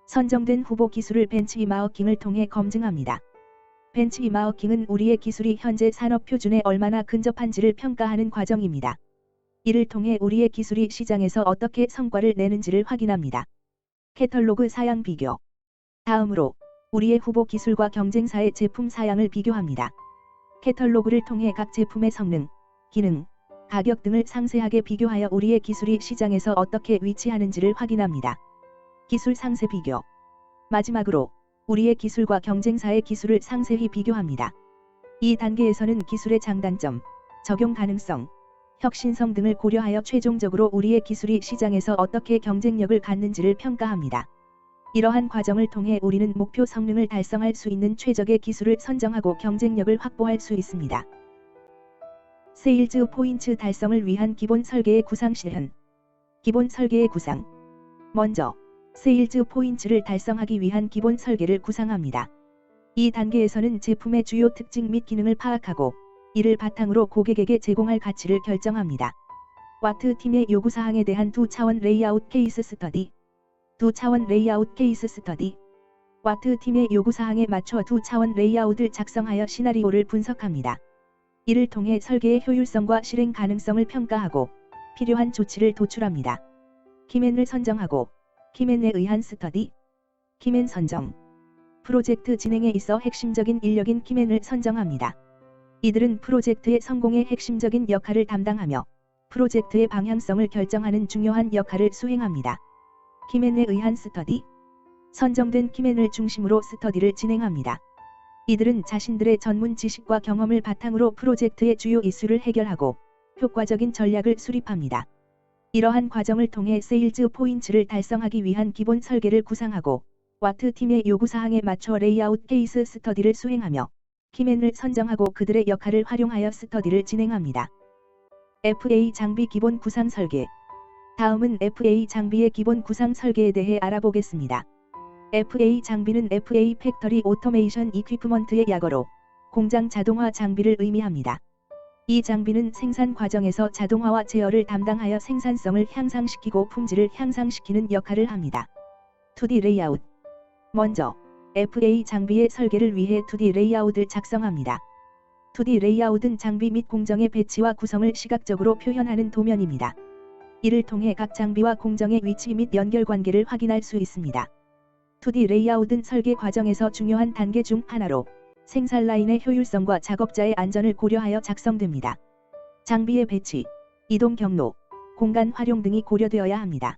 선정된 후보 기술을 벤치마킹을 통해 검증합니다. 벤치마킹은 우리의 기술이 현재 산업 표준에 얼마나 근접한지를 평가하는 과정입니다. 이를 통해 우리의 기술이 시장에서 어떻게 성과를 내는지를 확인합니다. 캐털로그 사양 비교. 다음으로 우리의 후보 기술과 경쟁사의 제품 사양을 비교합니다. 캐털로그를 통해 각 제품의 성능, 기능, 가격 등을 상세하게 비교하여 우리의 기술이 시장에서 어떻게 위치하는지를 확인합니다. 기술 상세 비교. 마지막으로 우리의 기술과 경쟁사의 기술을 상세히 비교합니다. 이 단계에서는 기술의 장단점, 적용 가능성, 혁신성 등을 고려하여 최종적으로 우리의 기술이 시장에서 어떻게 경쟁력을 갖는지를 평가합니다. 이러한 과정을 통해 우리는 목표 성능을 달성할 수 있는 최적의 기술을 선정하고 경쟁력을 확보할 수 있습니다. 세일즈 포인트 달성을 위한 기본 설계의 구상 실현. 기본 설계의 구상. 먼저 세일즈 포인트를 달성하기 위한 기본 설계를 구상합니다. 이 단계에서는 제품의 주요 특징 및 기능을 파악하고 이를 바탕으로 고객에게 제공할 가치를 결정합니다. 와트 팀의 요구사항에 대한 두 차원 레이아웃 케이스 스터디. 두 차원 레이아웃 케이스 스터디. 와트 팀의 요구사항에 맞춰 두 차원 레이아웃을 작성하여 시나리오를 분석합니다. 이를 통해 설계의 효율성과 실행 가능성을 평가하고 필요한 조치를 도출합니다. 키맨을 선정하고 키맨에 의한 스터디. 키맨 선정. 프로젝트 진행에 있어 핵심적인 인력인 키맨을 선정합니다. 이들은 프로젝트의 성공에 핵심적인 역할을 담당하며 프로젝트의 방향성을 결정하는 중요한 역할을 수행합니다. 키맨에 의한 스터디. 선정된 키맨을 중심으로 스터디를 진행합니다. 이들은 자신들의 전문 지식과 경험을 바탕으로 프로젝트의 주요 이슈를 해결하고 효과적인 전략을 수립합니다. 이러한 과정을 통해 세일즈 포인트를 달성하기 위한 기본 설계를 구상하고 와트 팀의 요구사항에 맞춰 레이아웃 케이스 스터디를 수행하며 키맨을 선정하고 그들의 역할을 활용하여 스터디를 진행합니다. FA 장비 기본 구상 설계. 다음은 FA 장비의 기본 구상 설계에 대해 알아보겠습니다. FA 장비는 FA 팩터리 오토메이션 이퀴프먼트의 약어로 공장 자동화 장비를 의미합니다. 이 장비는 생산 과정에서 자동화와 제어를 담당하여 생산성을 향상시키고 품질을 향상시키는 역할을 합니다. 2D 레이아웃. 먼저 FA 장비의 설계를 위해 2D 레이아웃을 작성합니다. 2D 레이아웃은 장비 및 공정의 배치와 구성을 시각적으로 표현하는 도면입니다. 이를 통해 각 장비와 공정의 위치 및 연결관계를 확인할 수 있습니다. 2D 레이아웃은 설계 과정에서 중요한 단계 중 하나로 생산 라인의 효율성과 작업자의 안전을 고려하여 작성됩니다. 장비의 배치, 이동 경로, 공간 활용 등이 고려되어야 합니다.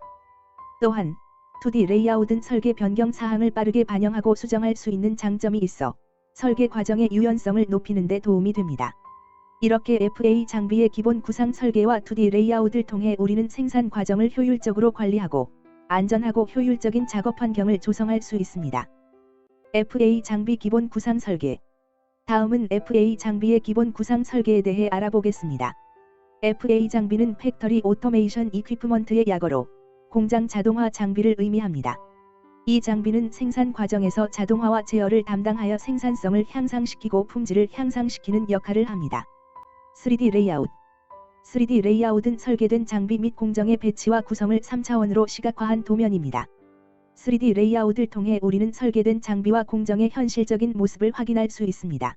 또한 2D 레이아웃은 설계 변경 사항을 빠르게 반영하고 수정할 수 있는 장점이 있어 설계 과정의 유연성을 높이는 데 도움이 됩니다. 이렇게 FA 장비의 기본 구상 설계와 2D 레이아웃을 통해 우리는 생산 과정을 효율적으로 관리하고 안전하고 효율적인 작업 환경을 조성할 수 있습니다. FA 장비 기본 구상 설계. 다음은 FA 장비의 기본 구상 설계에 대해 알아보겠습니다. FA 장비는 팩터리 오토메이션 이퀴프먼트의 약어로 공장 자동화 장비를 의미합니다. 이 장비는 생산 과정에서 자동화와 제어를 담당하여 생산성을 향상시키고 품질을 향상시키는 역할을 합니다. 3D 레이아웃. 3D 레이아웃은 설계된 장비 및 공정의 배치와 구성을 3차원으로 시각화한 도면입니다. 3D 레이아웃을 통해 우리는 설계된 장비와 공정의 현실적인 모습을 확인할 수 있습니다.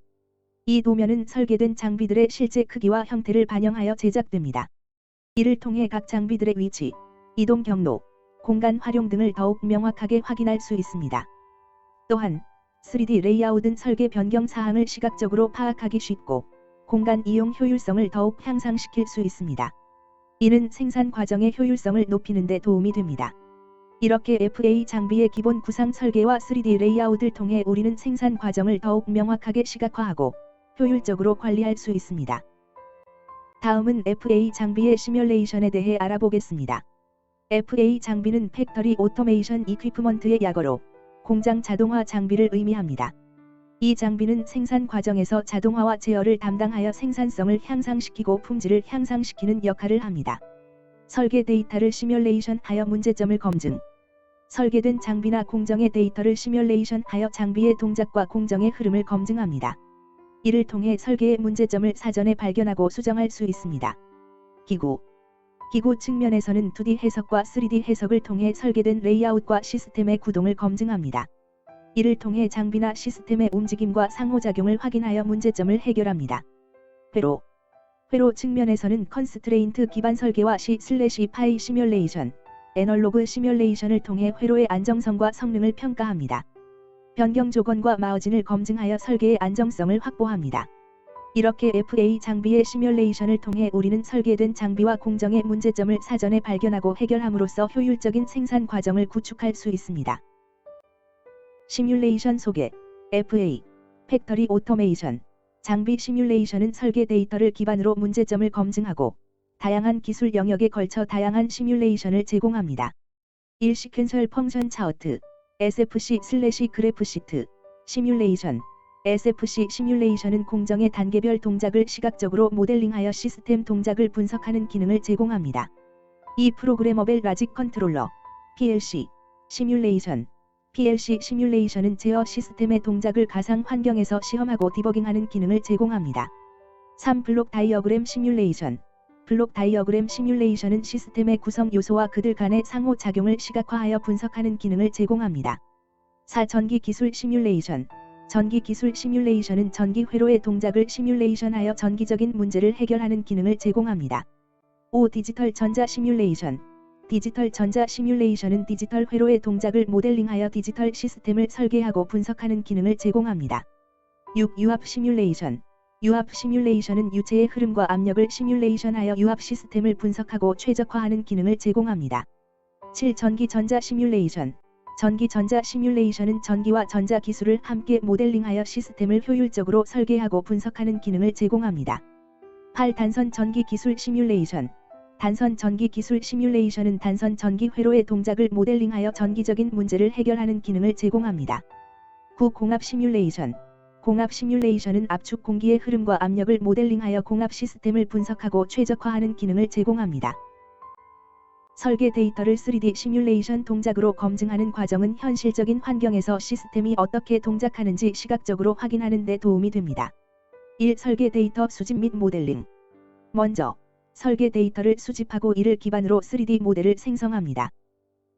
이 도면은 설계된 장비들의 실제 크기와 형태를 반영하여 제작됩니다. 이를 통해 각 장비들의 위치, 이동 경로, 공간 활용 등을 더욱 명확하게 확인할 수 있습니다. 또한 3D 레이아웃은 설계 변경 사항을 시각적으로 파악하기 쉽고 공간 이용 효율성을 더욱 향상시킬 수 있습니다. 이는 생산 과정의 효율성을 높이는 데 도움이 됩니다. 이렇게 FA 장비의 기본 구상 설계와 3D 레이아웃을 통해 우리는 생산 과정을 더욱 명확하게 시각화하고 효율적으로 관리할 수 있습니다. 다음은 FA 장비의 시뮬레이션에 대해 알아보겠습니다. FA 장비는 팩터리 오토메이션 이퀴프먼트의 약어로 공장 자동화 장비를 의미합니다. 이 장비는 생산 과정에서 자동화와 제어를 담당하여 생산성을 향상시키고 품질을 향상시키는 역할을 합니다. 설계 데이터를 시뮬레이션하여 문제점을 검증. 설계된 장비나 공정의 데이터를 시뮬레이션하여 장비의 동작과 공정의 흐름을 검증합니다. 이를 통해 설계의 문제점을 사전에 발견하고 수정할 수 있습니다. 기구. 기구 측면에서는 2D 해석과 3D 해석을 통해 설계된 레이아웃과 시스템의 구동을 검증합니다. 이를 통해 장비나 시스템의 움직임과 상호작용을 확인하여 문제점을 해결합니다. 회로 측면에서는 컨스트레인트 기반 설계와 C/파이 시뮬레이션, 애널로그 시뮬레이션을 통해 회로의 안정성과 성능을 평가합니다. 변경 조건과 마어진을 검증하여 설계의 안정성을 확보합니다. 이렇게 FA 장비의 시뮬레이션을 통해 우리는 설계된 장비와 공정의 문제점을 사전에 발견하고 해결함으로써 효율적인 생산 과정을 구축할 수 있습니다. 시뮬레이션 소개. FA, 팩터리 오토메이션, 장비 시뮬레이션은 설계 데이터를 기반으로 문제점을 검증하고 다양한 기술 영역에 걸쳐 다양한 시뮬레이션을 제공합니다. 1. 시퀀셜 펑션 차트, SFC/그래프 시트, 시뮬레이션. SFC 시뮬레이션은 공정의 단계별 동작을 시각적으로 모델링하여 시스템 동작을 분석하는 기능을 제공합니다. 2. 프로그래머벨 라직 컨트롤러, PLC, 시뮬레이션. PLC 시뮬레이션은 제어 시스템의 동작을 가상 환경에서 시험하고 디버깅하는 기능을 제공합니다. 3. 블록 다이어그램 시뮬레이션. 블록 다이어그램 시뮬레이션은 시스템의 구성 요소와 그들 간의 상호작용을 시각화하여 분석하는 기능을 제공합니다. 4. 전기 기술 시뮬레이션. 전기 기술 시뮬레이션은 전기 회로의 동작을 시뮬레이션하여 전기적인 문제를 해결하는 기능을 제공합니다. 5. 디지털 전자 시뮬레이션. 디지털 전자 시뮬레이션은 디지털 회로의 동작을 모델링하여 디지털 시스템을 설계하고 분석하는 기능을 제공합니다. 6. 유압 시뮬레이션. 유압 시뮬레이션은 유체의 흐름과 압력을 시뮬레이션하여 유압 시스템을 분석하고 최적화하는 기능을 제공합니다. 7. 전기 전자 시뮬레이션. 전기 전자 시뮬레이션은 전기와 전자 기술을 함께 모델링하여 시스템을 효율적으로 설계하고 분석하는 기능을 제공합니다. 8. 단선 전기 기술 시뮬레이션. 단선 전기 기술 시뮬레이션은 단선 전기 회로의 동작을 모델링하여 전기적인 문제를 해결하는 기능을 제공합니다. 9. 공압 시뮬레이션. 공압 시뮬레이션은 압축 공기의 흐름과 압력을 모델링하여 공압 시스템을 분석하고 최적화하는 기능을 제공합니다. 설계 데이터를 3D 시뮬레이션 동작으로 검증하는 과정은 현실적인 환경에서 시스템이 어떻게 동작하는지 시각적으로 확인하는 데 도움이 됩니다. 1. 설계 데이터 수집 및 모델링. 먼저 설계 데이터를 수집하고 이를 기반으로 3D 모델을 생성합니다.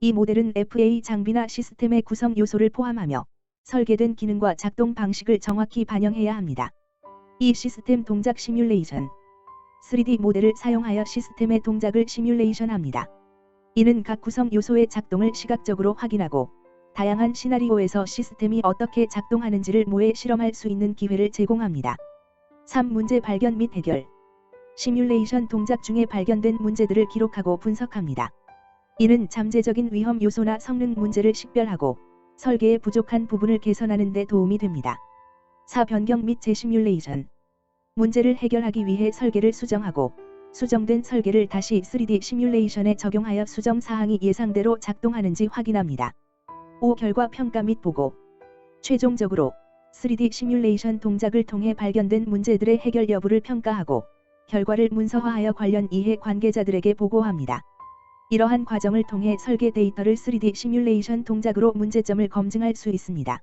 이 모델은 FA 장비나 시스템의 구성 요소를 포함하며 설계된 기능과 작동 방식을 정확히 반영해야 합니다. 이 시스템 동작 시뮬레이션 3D 모델을 사용하여 시스템의 동작을 시뮬레이션합니다. 이는 각 구성 요소의 작동을 시각적으로 확인하고 다양한 시나리오에서 시스템이 어떻게 작동하는지를 모의 실험할 수 있는 기회를 제공합니다. 3. 문제 발견 및 해결 시뮬레이션 동작 중에 발견된 문제들을 기록하고 분석합니다. 이는 잠재적인 위험 요소나 성능 문제를 식별하고 설계의 부족한 부분을 개선하는 데 도움이 됩니다. 4. 변경 및 재시뮬레이션 문제를 해결하기 위해 설계를 수정하고 수정된 설계를 다시 3D 시뮬레이션에 적용하여 수정 사항이 예상대로 작동하는지 확인합니다. 5. 결과 평가 및 보고 최종적으로 3D 시뮬레이션 동작을 통해 발견된 문제들의 해결 여부를 평가하고 결과를 문서화하여 관련 이해 관계자들에게 보고합니다. 이러한 과정을 통해 설계 데이터를 3D 시뮬레이션 동작으로 문제점을 검증할 수 있습니다.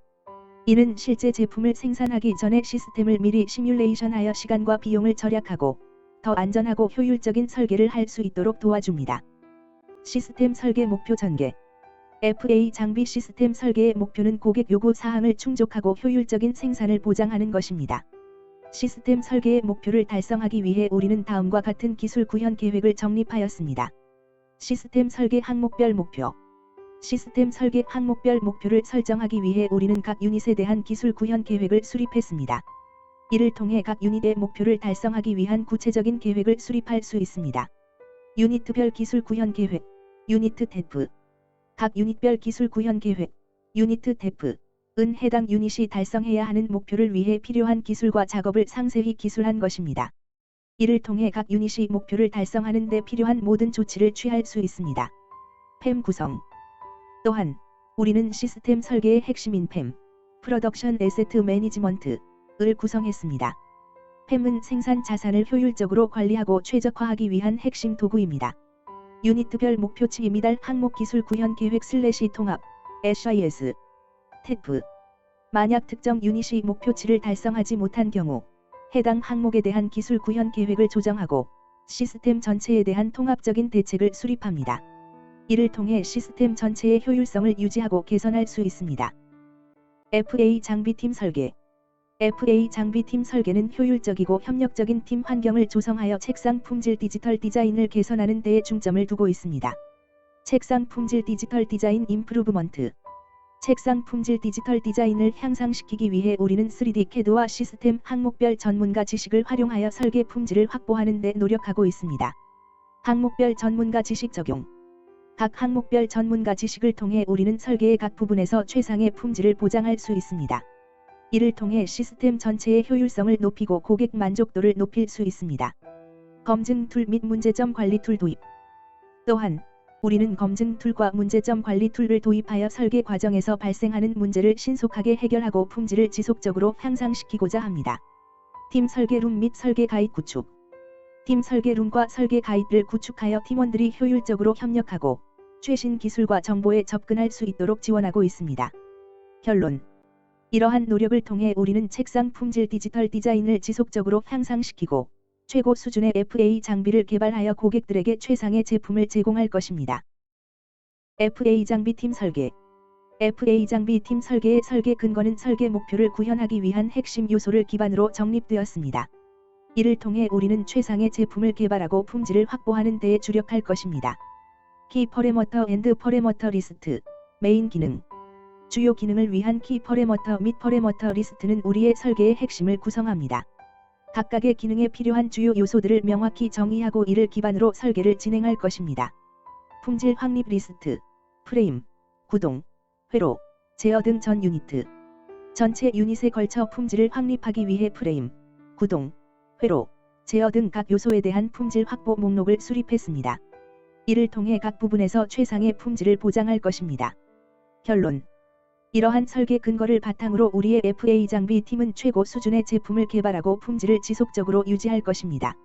이는 실제 제품을 생산하기 전에 시스템을 미리 시뮬레이션하여 시간과 비용을 절약하고 더 안전하고 효율적인 설계를 할 수 있도록 도와줍니다. 시스템 설계 목표 전개 FA 장비 시스템 설계의 목표는 고객 요구 사항을 충족하고 효율적인 생산을 보장하는 것입니다. 시스템 설계의 목표를 달성하기 위해 우리는 다음과 같은 기술 구현 계획을 정립하였습니다. 시스템 설계 항목별 목표 시스템 설계 항목별 목표를 설정하기 위해 우리는 각 유닛에 대한 기술 구현 계획을 수립했습니다. 이를 통해 각 유닛의 목표를 달성하기 위한 구체적인 계획을 수립할 수 있습니다. 유니트별 기술 구현 계획, 유니트 테프. 각 유닛별 기술 구현 계획, 유니트 테프. 은 해당 유닛이 달성해야 하는 목표를 위해 필요한 기술과 작업을 상세히 기술한 것입니다. 이를 통해 각 유닛이 목표를 달성하는 데 필요한 모든 조치를 취할 수 있습니다. 팸 구성 또한 우리는 시스템 설계의 핵심인 팸, 프로덕션 에세트 매니지먼트를 구성했습니다. 팸은 생산 자산을 효율적으로 관리하고 최적화하기 위한 핵심 도구입니다. 유니트별 목표치 미달 항목 기술 구현 계획 통합 SIS 테프 만약 특정 유닛이 목표치를 달성하지 못한 경우 해당 항목에 대한 기술 구현 계획을 조정하고 시스템 전체에 대한 통합적인 대책을 수립합니다. 이를 통해 시스템 전체의 효율성을 유지하고 개선할 수 있습니다. FA 장비팀 설계 FA 장비팀 설계는 효율적이고 협력적인 팀 환경을 조성하여 책상 품질 디지털 디자인을 개선하는 데에 중점을 두고 있습니다. 책상 품질 디지털 디자인 임프루브먼트 책상 품질 디지털 디자인을 향상시키기 위해 우리는 3D CAD와 시스템 항목별 전문가 지식을 활용하여 설계 품질을 확보하는 데 노력하고 있습니다. 항목별 전문가 지식 적용 각 항목별 전문가 지식을 통해 우리는 설계의 각 부분에서 최상의 품질을 보장할 수 있습니다. 이를 통해 시스템 전체의 효율성을 높이고 고객 만족도를 높일 수 있습니다. 검증 툴 및 문제점 관리 툴 도입 또한 우리는 검증 툴과 문제점 관리 툴을 도입하여 설계 과정에서 발생하는 문제를 신속하게 해결하고 품질을 지속적으로 향상시키고자 합니다. 팀 설계룸 및 설계 가이드 구축 팀 설계룸과 설계 가이드를 구축하여 팀원들이 효율적으로 협력하고 최신 기술과 정보에 접근할 수 있도록 지원하고 있습니다. 결론 이러한 노력을 통해 우리는 책상 품질 디지털 디자인을 지속적으로 향상시키고 최고 수준의 FA 장비를 개발하여 고객들에게 최상의 제품을 제공할 것입니다. FA 장비 팀 설계 FA 장비 팀 설계의 설계 근거는 설계 목표를 구현하기 위한 핵심 요소를 기반으로 정립되었습니다. 이를 통해 우리는 최상의 제품을 개발하고 품질을 확보하는 데에 주력할 것입니다. 키 퍼레머터 앤드 퍼레머터 리스트 메인 기능 주요 기능을 위한 키 퍼레머터 및 퍼레머터 리스트는 우리의 설계의 핵심을 구성합니다. 각각의 기능에 필요한 주요 요소들을 명확히 정의하고 이를 기반으로 설계를 진행할 것입니다. 품질 확립 리스트 프레임, 구동, 회로, 제어 등 전 유니트 전체 유닛에 걸쳐 품질을 확립하기 위해 프레임, 구동, 회로, 제어 등 각 요소에 대한 품질 확보 목록을 수립했습니다. 이를 통해 각 부분에서 최상의 품질을 보장할 것입니다. 결론 이러한 설계 근거를 바탕으로 우리의 FA 장비 팀은 최고 수준의 제품을 개발하고 품질을 지속적으로 유지할 것입니다.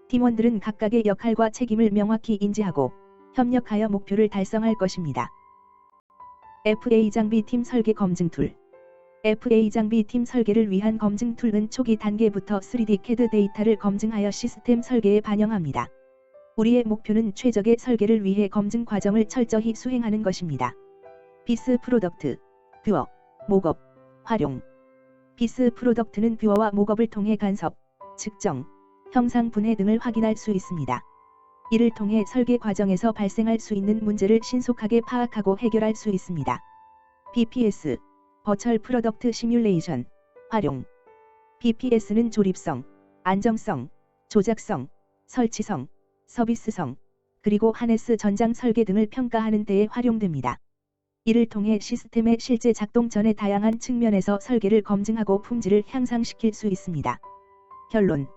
팀원들은 각각의 역할과 책임을 명확히 인지하고 협력하여 목표를 달성할 것입니다. FA 장비 팀 설계 검증 툴 FA 장비 팀 설계를 위한 검증 툴은 초기 단계부터 3D CAD 데이터를 검증하여 시스템 설계에 반영합니다. 우리의 목표는 최적의 설계를 위해 검증 과정을 철저히 수행하는 것입니다. 비스 프로덕트, 뷰어, 목업, 활용. 비스 프로덕트는 뷰어와 목업을 통해 간섭, 측정, 형상 분해 등을 확인할 수 있습니다. 이를 통해 설계 과정에서 발생할 수 있는 문제를 신속하게 파악하고 해결할 수 있습니다. BPS, 버추얼 프로덕트 시뮬레이션, 활용. BPS는 조립성, 안정성, 조작성, 설치성, 서비스성, 그리고 하네스 전장 설계 등을 평가하는 데에 활용됩니다. 이를 통해 시스템의 실제 작동 전의 다양한 측면에서 설계를 검증하고 품질을 향상시킬 수 있습니다. 결론.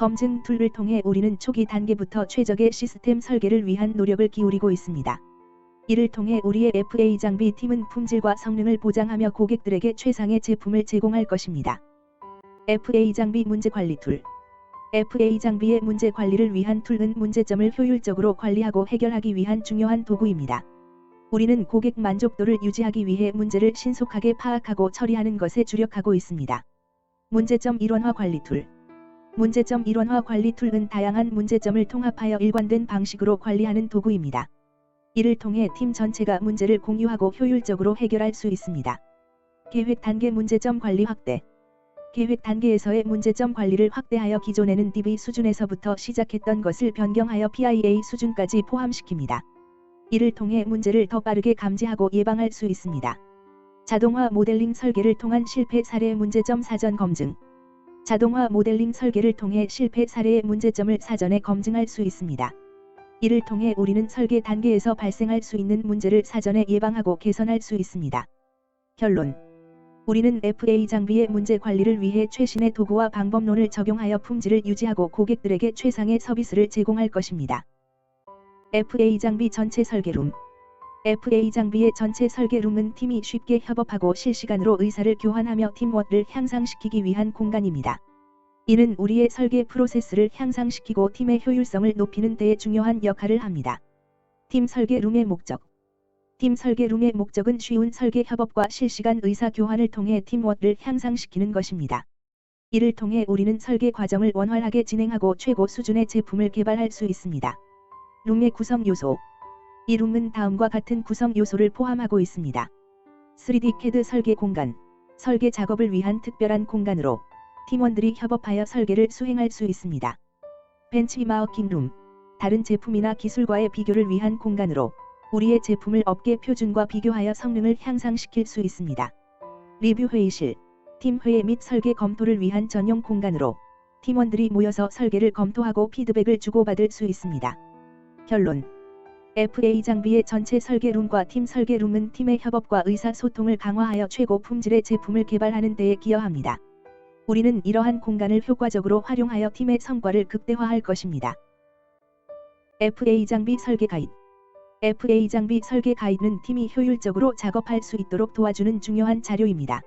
검증 툴을 통해 우리는 초기 단계부터 최적의 시스템 설계를 위한 노력을 기울이고 있습니다. 이를 통해 우리의 FA 장비 팀은 품질과 성능을 보장하며 고객들에게 최상의 제품을 제공할 것입니다. FA 장비 문제 관리 툴. FA 장비의 문제 관리를 위한 툴은 문제점을 효율적으로 관리하고 해결하기 위한 중요한 도구입니다. 우리는 고객 만족도를 유지하기 위해 문제를 신속하게 파악하고 처리하는 것에 주력하고 있습니다. 문제점 일원화 관리 툴. 문제점 일원화 관리 툴은 다양한 문제점을 통합하여 일관된 방식으로 관리하는 도구입니다. 이를 통해 팀 전체가 문제를 공유하고 효율적으로 해결할 수 있습니다. 계획 단계 문제점 관리 확대. 계획 단계에서의 문제점 관리를 확대하여 기존에는 DB 수준에서부터 시작했던 것을 변경하여 PIA 수준까지 포함시킵니다. 이를 통해 문제를 더 빠르게 감지하고 예방할 수 있습니다. 자동화 모델링 설계를 통한 실패 사례 문제점 사전 검증. 자동화 모델링 설계를 통해 실패 사례의 문제점을 사전에 검증할 수 있습니다. 이를 통해 우리는 설계 단계에서 발생할 수 있는 문제를 사전에 예방하고 개선할 수 있습니다. 결론. 우리는 FA 장비의 문제 관리를 위해 최신의 도구와 방법론을 적용하여 품질을 유지하고 고객들에게 최상의 서비스를 제공할 것입니다. FA 장비 전체 설계룸. FA 장비의 전체 설계룸은 팀이 쉽게 협업하고 실시간으로 의사를 교환하며 팀워크를 향상시키기 위한 공간입니다. 이는 우리의 설계 프로세스를 향상시키고 팀의 효율성을 높이는 데에 중요한 역할을 합니다. 팀 설계룸의 목적. 팀 설계룸의 목적은 쉬운 설계 협업과 실시간 의사 교환을 통해 팀워크를 향상시키는 것입니다. 이를 통해 우리는 설계 과정을 원활하게 진행하고 최고 수준의 제품을 개발할 수 있습니다. 룸의 구성 요소. 이 룸은 다음과 같은 구성 요소를 포함하고 있습니다. 3D CAD 설계 공간. 설계 작업을 위한 특별한 공간으로 팀원들이 협업하여 설계를 수행할 수 있습니다. 벤치마킹 룸. 다른 제품이나 기술과의 비교를 위한 공간으로 우리의 제품을 업계 표준과 비교하여 성능을 향상시킬 수 있습니다. 리뷰 회의실. 팀 회의 및 설계 검토를 위한 전용 공간으로 팀원들이 모여서 설계를 검토하고 피드백을 주고받을 수 있습니다. 결론. FA 장비의 전체 설계룸과 팀 설계룸은 팀의 협업과 의사소통을 강화하여 최고 품질의 제품을 개발하는 데에 기여합니다. 우리는 이러한 공간을 효과적으로 활용하여 팀의 성과를 극대화할 것입니다. FA 장비 설계 가이드. FA 장비 설계 가이드는 팀이 효율적으로 작업할 수 있도록 도와주는 중요한 자료입니다.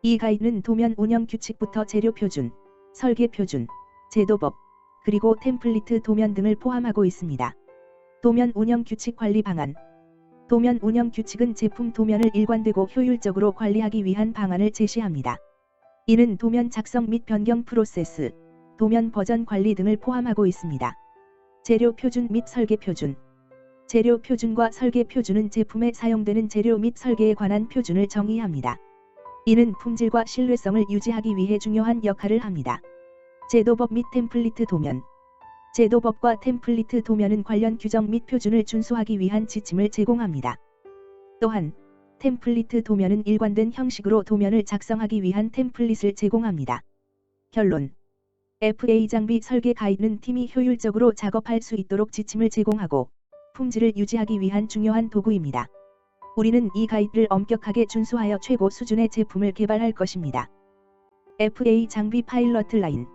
이 가이드는 도면 운영 규칙부터 재료 표준, 설계 표준, 제도법, 그리고 템플릿 도면 등을 포함하고 있습니다. 도면 운영 규칙 관리 방안. 도면 운영 규칙은 제품 도면을 일관되고 효율적으로 관리하기 위한 방안을 제시합니다. 이는 도면 작성 및 변경 프로세스, 도면 버전 관리 등을 포함하고 있습니다. 재료 표준 및 설계 표준. 재료 표준과 설계 표준은 제품에 사용되는 재료 및 설계에 관한 표준을 정의합니다. 이는 품질과 신뢰성을 유지하기 위해 중요한 역할을 합니다. 제도법 및 템플릿 도면. 제도법과 템플릿 도면은 관련 규정 및 표준을 준수하기 위한 지침을 제공합니다. 또한 템플릿 도면은 일관된 형식으로 도면을 작성하기 위한 템플릿을 제공합니다. 결론. FA 장비 설계 가이드는 팀이 효율적으로 작업할 수 있도록 지침을 제공하고 품질을 유지하기 위한 중요한 도구입니다. 우리는 이 가이드를 엄격하게 준수하여 최고 수준의 제품을 개발할 것입니다. FA 장비 파일럿 라인.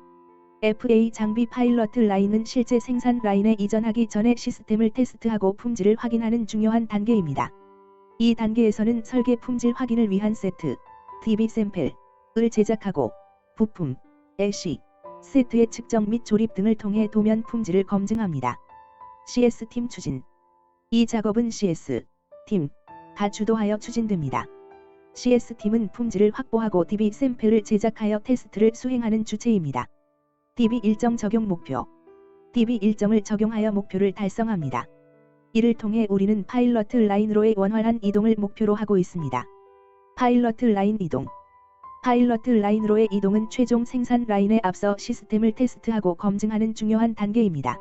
FA 장비 파일럿 라인은 실제 생산 라인에 이전하기 전에 시스템을 테스트하고 품질을 확인하는 중요한 단계입니다. 이 단계에서는 설계 품질 확인을 위한 세트, DB 샘플을 제작하고 부품, LC, 세트의 측정 및 조립 등을 통해 도면 품질을 검증합니다. CS팀 추진. 이 작업은 CS팀가 주도하여 추진됩니다. CS팀은 품질을 확보하고 DB 샘플을 제작하여 테스트를 수행하는 주체입니다. DB 일정 적용 목표. DB 일정을 적용하여 목표를 달성합니다. 이를 통해 우리는 파일럿 라인으로의 원활한 이동을 목표로 하고 있습니다. 파일럿 라인 이동. 파일럿 라인으로의 이동은 최종 생산 라인에 앞서 시스템을 테스트하고 검증하는 중요한 단계입니다.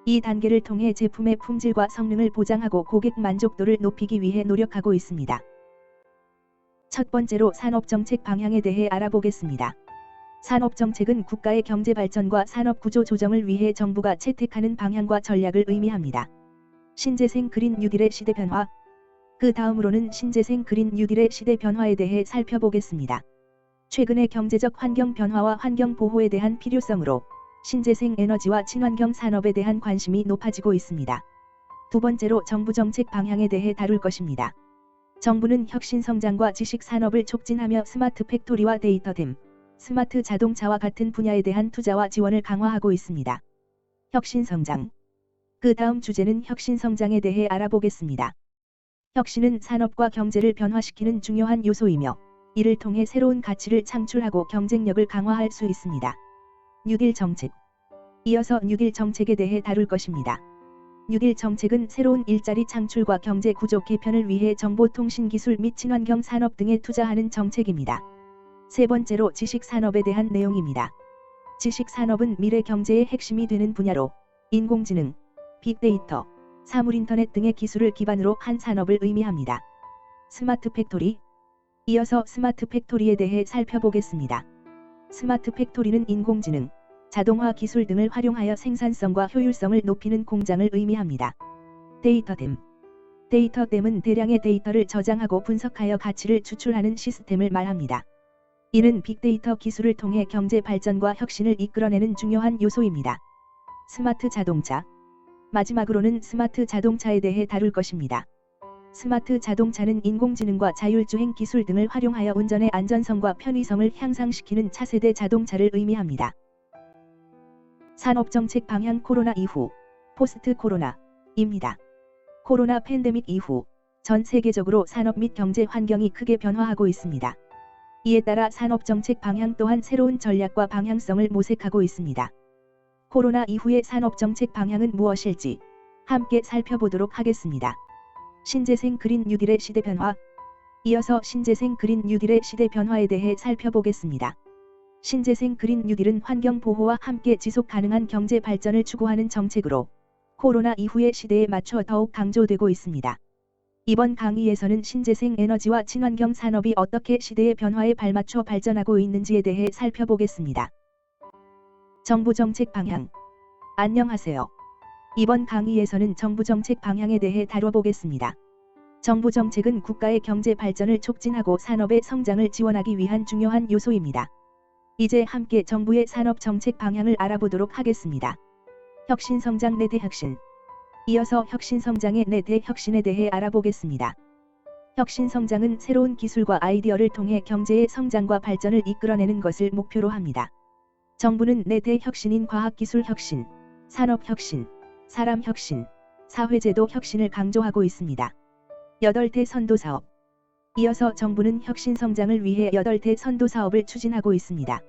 이 단계를 통해 제품의 품질과 성능을 보장하고 고객 만족도를 높이기 위해 노력하고 있습니다. 첫 번째로 산업정책 방향에 대해 알아보겠습니다. 산업정책은 국가의 경제발전과 산업구조 조정을 위해 정부가 채택하는 방향과 전략을 의미합니다. 신재생 그린 뉴딜의 시대 변화. 그 다음으로는 신재생 그린 뉴딜의 시대 변화에 대해 살펴보겠습니다. 최근의 경제적 환경 변화와 환경 보호에 대한 필요성으로 신재생 에너지와 친환경 산업에 대한 관심이 높아지고 있습니다. 두 번째로 정부 정책 방향에 대해 다룰 것입니다. 정부는 혁신 성장과 지식 산업을 촉진하며 스마트 팩토리와 데이터댐, 스마트 자동차와 같은 분야에 대한 투자와 지원을 강화하고 있습니다. 혁신 성장. 그 다음 주제는 혁신 성장에 대해 알아보겠습니다. 혁신은 산업과 경제를 변화시키는 중요한 요소이며 이를 통해 새로운 가치를 창출하고 경쟁력을 강화할 수 있습니다. 뉴딜 정책. 이어서 뉴딜 정책에 대해 다룰 것입니다. 뉴딜 정책은 새로운 일자리 창출과 경제 구조 개편을 위해 정보통신기술 및 친환경 산업 등에 투자하는 정책입니다. 세 번째로 지식산업에 대한 내용입니다. 지식산업은 미래 경제의 핵심이 되는 분야로 인공지능, 빅데이터, 사물인터넷 등의 기술을 기반으로 한 산업을 의미합니다. 스마트 팩토리. 이어서 스마트 팩토리에 대해 살펴보겠습니다. 스마트 팩토리는 인공지능, 자동화 기술 등을 활용하여 생산성과 효율성을 높이는 공장을 의미합니다. 데이터댐. 데이터댐은 대량의 데이터를 저장하고 분석하여 가치를 추출하는 시스템을 말합니다. 이는 빅데이터 기술을 통해 경제 발전과 혁신을 이끌어내는 중요한 요소입니다. 스마트 자동차. 마지막으로는 스마트 자동차에 대해 다룰 것입니다. 스마트 자동차는 인공지능과 자율주행 기술 등을 활용하여 운전의 안전성과 편의성을 향상시키는 차세대 자동차를 의미합니다. 산업정책 방향 코로나 이후, 포스트 코로나입니다. 코로나 팬데믹 이후 전 세계적으로 산업 및 경제 환경이 크게 변화하고 있습니다. 이에 따라 산업정책 방향 또한 새로운 전략과 방향성을 모색하고 있습니다. 코로나 이후의 산업정책 방향은 무엇일지 함께 살펴보도록 하겠습니다. 신재생 그린 뉴딜의 시대 변화. 이어서 신재생 그린 뉴딜의 시대 변화에 대해 살펴보겠습니다. 신재생 그린 뉴딜은 환경 보호와 함께 지속 가능한 경제 발전을 추구하는 정책으로 코로나 이후의 시대에 맞춰 더욱 강조되고 있습니다. 이번 강의에서는 신재생 에너지와 친환경 산업이 어떻게 시대의 변화에 발맞춰 발전하고 있는지에 대해 살펴보겠습니다. 정부 정책 방향. 안녕하세요. 이번 강의에서는 정부 정책 방향에 대해 다뤄보겠습니다. 정부 정책은 국가의 경제 발전을 촉진하고 산업의 성장을 지원하기 위한 중요한 요소입니다. 이제 함께 정부의 산업 정책 방향을 알아보도록 하겠습니다. 혁신 성장 4대 혁신. 이어서 혁신 성장의 4대 혁신에 대해 알아보겠습니다. 혁신 성장은 새로운 기술과 아이디어를 통해 경제의 성장과 발전을 이끌어내는 것을 목표로 합니다. 정부는 4대 혁신인 과학기술 혁신, 산업혁신, 사람혁신, 사회제도 혁신을 강조하고 있습니다. 8대 선도사업. 이어서 정부는 혁신 성장을 위해 8대 선도사업을 추진하고 있습니다.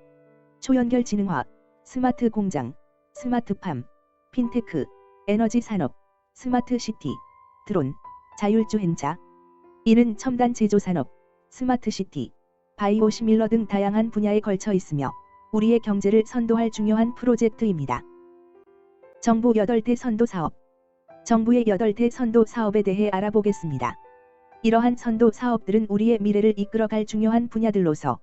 초연결 지능화학, 스마트 공장, 스마트팜, 핀테크, 에너지 산업, 스마트 시티, 드론, 자율주행차. 이는 첨단 제조산업, 스마트 시티, 바이오 시밀러 등 다양한 분야에 걸쳐 있으며 우리의 경제를 선도할 중요한 프로젝트입니다. 정부 8대 선도 사업. 정부의 8대 선도 사업에 대해 알아보겠습니다. 이러한 선도 사업들은 우리의 미래를 이끌어갈 중요한 분야들로서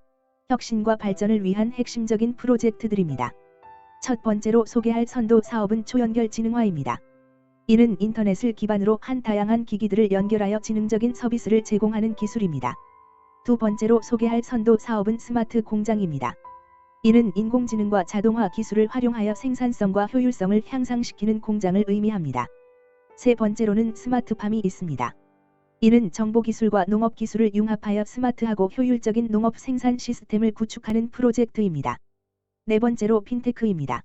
혁신과 발전을 위한 핵심적인 프로젝트들입니다. 첫 번째로 소개할 선도 사업은 초연결 지능화입니다. 이는 인터넷을 기반으로 한 다양한 기기들을 연결하여 지능적인 서비스를 제공하는 기술입니다. 두 번째로 소개할 선도 사업은 스마트 공장입니다. 이는 인공지능과 자동화 기술을 활용하여 생산성과 효율성을 향상시키는 공장을 의미합니다. 세 번째로는 스마트팜이 있습니다. 이는 정보기술과 농업기술을 융합하여 스마트하고 효율적인 농업 생산 시스템을 구축하는 프로젝트입니다. 네 번째로 핀테크입니다.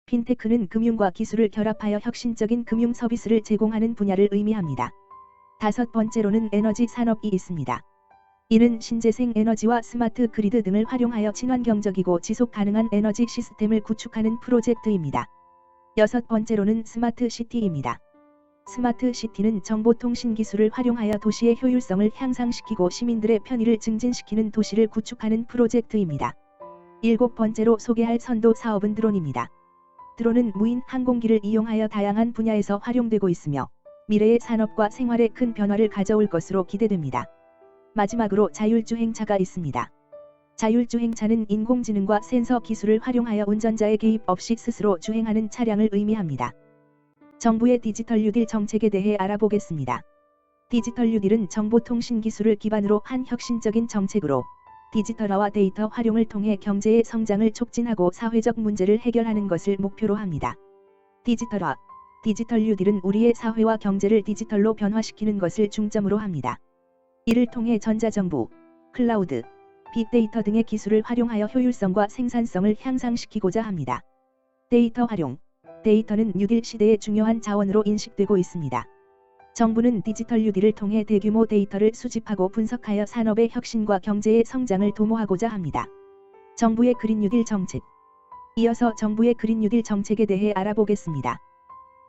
핀테크는 금융과 기술을 결합하여 혁신적인 금융 서비스를 제공하는 분야를 의미합니다. 다섯 번째로는 에너지 산업이 있습니다. 이는 신재생 에너지와 스마트 그리드 등을 활용하여 친환경적이고 지속 가능한 에너지 시스템을 구축하는 프로젝트입니다. 여섯 번째로는 스마트 시티입니다. 스마트 시티는 정보통신 기술을 활용하여 도시의 효율성을 향상시키고 시민들의 편의를 증진시키는 도시를 구축하는 프로젝트입니다. 일곱 번째로 소개할 선도 사업은 드론입니다. 드론은 무인 항공기를 이용하여 다양한 분야에서 활용되고 있으며 미래의 산업과 생활에 큰 변화를 가져올 것으로 기대됩니다. 마지막으로 자율주행차가 있습니다. 자율주행차는 인공지능과 센서 기술을 활용하여 운전자의 개입 없이 스스로 주행하는 차량을 의미합니다. 정부의 디지털 뉴딜 정책에 대해 알아보겠습니다. 디지털 뉴딜은 정보통신 기술을 기반으로 한 혁신적인 정책으로 디지털화와 데이터 활용을 통해 경제의 성장을 촉진하고 사회적 문제를 해결하는 것을 목표로 합니다. 디지털화, 디지털 뉴딜은 우리의 사회와 경제를 디지털로 변화시키는 것을 중점으로 합니다. 이를 통해 전자정부, 클라우드, 빅데이터 등의 기술을 활용하여 효율성과 생산성을 향상시키고자 합니다. 데이터 활용, 데이터는 뉴딜 시대의 중요한 자원으로 인식되고 있습니다. 정부는 디지털 뉴딜을 통해 대규모 데이터를 수집하고 분석하여 산업의 혁신과 경제의 성장을 도모하고자 합니다. 정부의 그린 뉴딜 정책. 이어서 정부의 그린 뉴딜 정책에 대해 알아보겠습니다.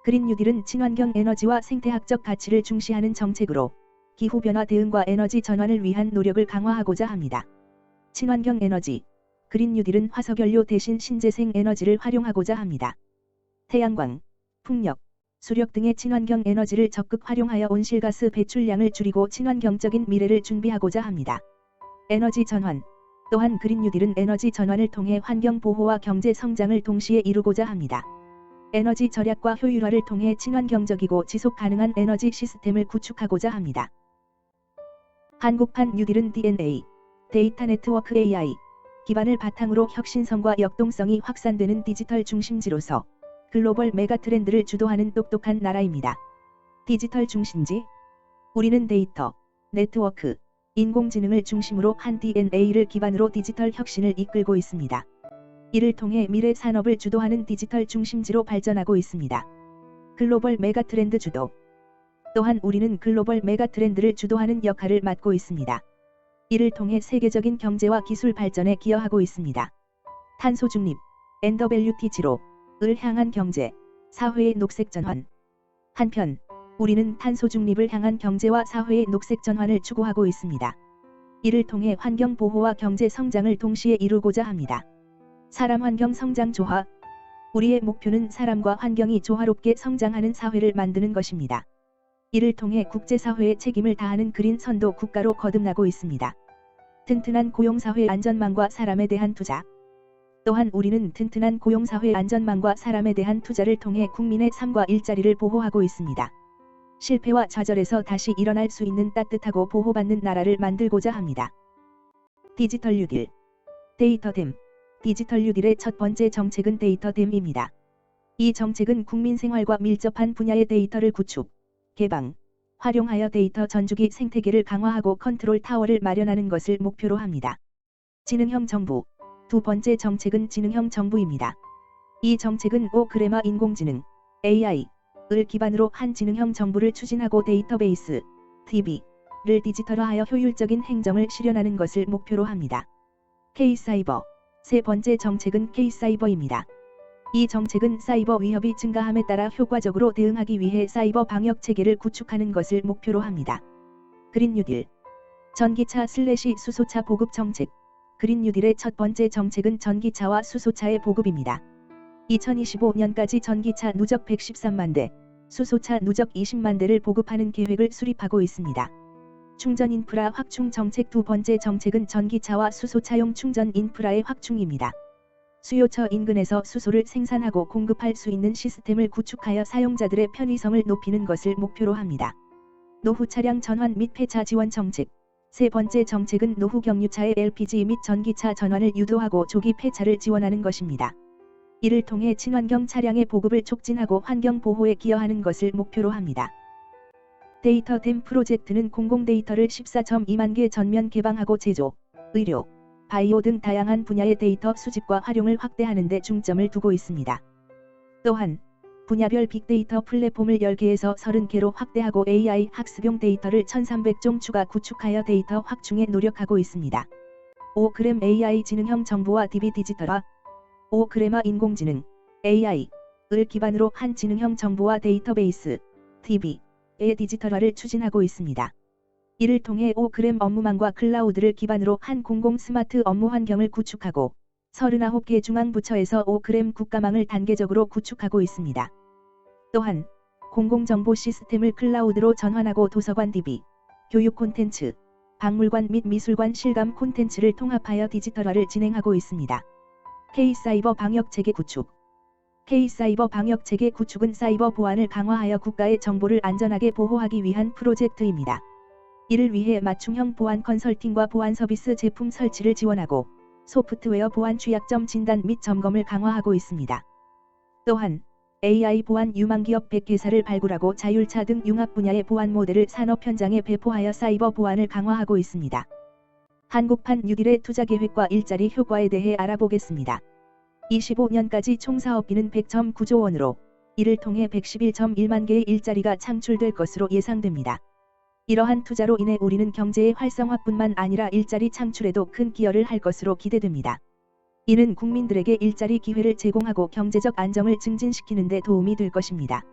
그린 뉴딜은 친환경 에너지와 생태학적 가치를 중시하는 정책으로 기후변화 대응과 에너지 전환을 위한 노력을 강화하고자 합니다. 친환경 에너지. 그린 뉴딜은 화석연료 대신 신재생 에너지를 활용하고자 합니다. 태양광, 풍력, 수력 등의 친환경 에너지를 적극 활용하여 온실가스 배출량을 줄이고 친환경적인 미래를 준비하고자 합니다. 에너지 전환. 또한 그린 뉴딜은 에너지 전환을 통해 환경 보호와 경제 성장을 동시에 이루고자 합니다. 에너지 절약과 효율화를 통해 친환경적이고 지속 가능한 에너지 시스템을 구축하고자 합니다. 한국판 뉴딜은 DNA, 데이터 네트워크 AI, 기반을 바탕으로 혁신성과 역동성이 확산되는 디지털 중심지로서 글로벌 메가 트렌드를 주도하는 똑똑한 나라입니다. 디지털 중심지. 우리는 데이터, 네트워크, 인공지능을 중심으로 한 DNA를 기반으로 디지털 혁신을 이끌고 있습니다. 이를 통해 미래 산업을 주도하는 디지털 중심지로 발전하고 있습니다. 글로벌 메가 트렌드 주도. 또한 우리는 글로벌 메가 트렌드를 주도하는 역할을 맡고 있습니다. 이를 통해 세계적인 경제와 기술 발전에 기여하고 있습니다. 탄소 중립, NWTG로 을 향한 경제, 사회의 녹색 전환. 한편, 우리는 탄소 중립을 향한 경제와 사회의 녹색 전환을 추구하고 있습니다. 이를 통해 환경 보호와 경제 성장을 동시에 이루고자 합니다. 사람 환경 성장 조화. 우리의 목표는 사람과 환경이 조화롭게 성장하는 사회를 만드는 것입니다. 이를 통해 국제사회의 책임을 다하는 그린 선도 국가로 거듭나고 있습니다. 튼튼한 고용사회 안전망과 사람에 대한 투자. 또한 우리는 튼튼한 고용사회 안전망과 사람에 대한 투자를 통해 국민의 삶과 일자리를 보호하고 있습니다. 실패와 좌절에서 다시 일어날 수 있는 따뜻하고 보호받는 나라를 만들고자 합니다. 디지털 뉴딜. 데이터댐. 디지털 뉴딜의 첫 번째 정책은 데이터댐입니다. 이 정책은 국민 생활과 밀접한 분야의 데이터를 구축, 개방, 활용하여 데이터 전주기 생태계를 강화하고 컨트롤 타워를 마련하는 것을 목표로 합니다. 지능형 정부. 두 번째 정책은 지능형 정부입니다. 이 정책은 오그레마 인공지능, AI를 기반으로 한 지능형 정부를 추진하고 데이터베이스, DB를 디지털화하여 효율적인 행정을 실현하는 것을 목표로 합니다. K사이버. 세 번째 정책은 K사이버입니다. 이 정책은 사이버 위협이 증가함에 따라 효과적으로 대응하기 위해 사이버 방역 체계를 구축하는 것을 목표로 합니다. 그린 뉴딜. 전기차/수소차 보급 정책. 그린 뉴딜의 첫 번째 정책은 전기차와 수소차의 보급입니다. 2025년까지 전기차 누적 113만 대, 수소차 누적 20만 대를 보급하는 계획을 수립하고 있습니다. 충전 인프라 확충 정책. 두 번째 정책은 전기차와 수소차용 충전 인프라의 확충입니다. 수요처 인근에서 수소를 생산하고 공급할 수 있는 시스템을 구축하여 사용자들의 편의성을 높이는 것을 목표로 합니다. 노후 차량 전환 및 폐차 지원 정책. 세 번째 정책은 노후 경유차의 LPG 및 전기차 전환을 유도하고 조기 폐차를 지원하는 것입니다. 이를 통해 친환경 차량의 보급을 촉진하고 환경 보호에 기여하는 것을 목표로 합니다. 데이터댐 프로젝트는 공공 데이터를 14.2만 개 전면 개방하고 제조, 의료, 바이오 등 다양한 분야의 데이터 수집과 활용을 확대하는 데 중점을 두고 있습니다. 또한 분야별 빅데이터 플랫폼을 10개에서 30개로 확대하고 AI 학습용 데이터를 1300종 추가 구축하여 데이터 확충에 노력하고 있습니다. 5g AI 지능형 정보와 DB 디지털화 5g마 인공지능 AI을 기반으로 한 지능형 정보와 데이터베이스 DB의 디지털화를 추진하고 있습니다. 이를 통해 5g 업무망과 클라우드를 기반으로 한 공공 스마트 업무 환경을 구축하고 39개 중앙부처에서 5g 국가망을 단계적으로 구축하고 있습니다. 또한 공공정보 시스템을 클라우드로 전환하고 도서관 DB, 교육 콘텐츠, 박물관 및 미술관 실감 콘텐츠를 통합하여 디지털화를 진행하고 있습니다. K-사이버 방역체계 구축 K-사이버 방역체계 구축은 사이버 보안을 강화하여 국가의 정보를 안전하게 보호하기 위한 프로젝트입니다. 이를 위해 맞춤형 보안 컨설팅과 보안 서비스 제품 설치를 지원하고 소프트웨어 보안 취약점 진단 및 점검을 강화하고 있습니다. 또한 AI 보안 유망기업 100개사를 발굴하고 자율차 등 융합 분야의 보안 모델을 산업 현장에 배포하여 사이버 보안을 강화하고 있습니다. 한국판 뉴딜의 투자 계획과 일자리 효과에 대해 알아보겠습니다. 25년까지 총 사업비는 100.9조 원으로 이를 통해 111.1만 개의 일자리가 창출될 것으로 예상됩니다. 이러한 투자로 인해 우리는 경제의 활성화뿐만 아니라 일자리 창출에도 큰 기여를 할 것으로 기대됩니다. 이는 국민들에게 일자리 기회를 제공하고 경제적 안정을 증진시키는 데 도움이 될 것입니다.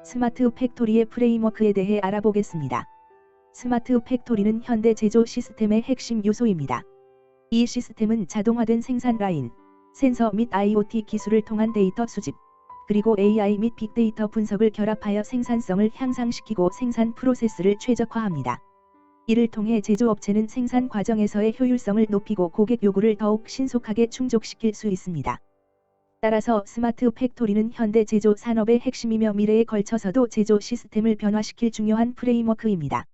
스마트 팩토리의 프레임워크에 대해 알아보겠습니다. 스마트 팩토리는 현대 제조 시스템의 핵심 요소입니다. 이 시스템은 자동화된 생산 라인, 센서 및 IoT 기술을 통한 데이터 수집, 그리고 AI 및 빅데이터 분석을 결합하여 생산성을 향상시키고 생산 프로세스를 최적화합니다. 이를 통해 제조업체는 생산 과정에서의 효율성을 높이고 고객 요구를 더욱 신속하게 충족시킬 수 있습니다. 따라서 스마트 팩토리는 현대 제조 산업의 핵심이며 미래에 걸쳐서도 제조 시스템을 변화시킬 중요한 프레임워크입니다.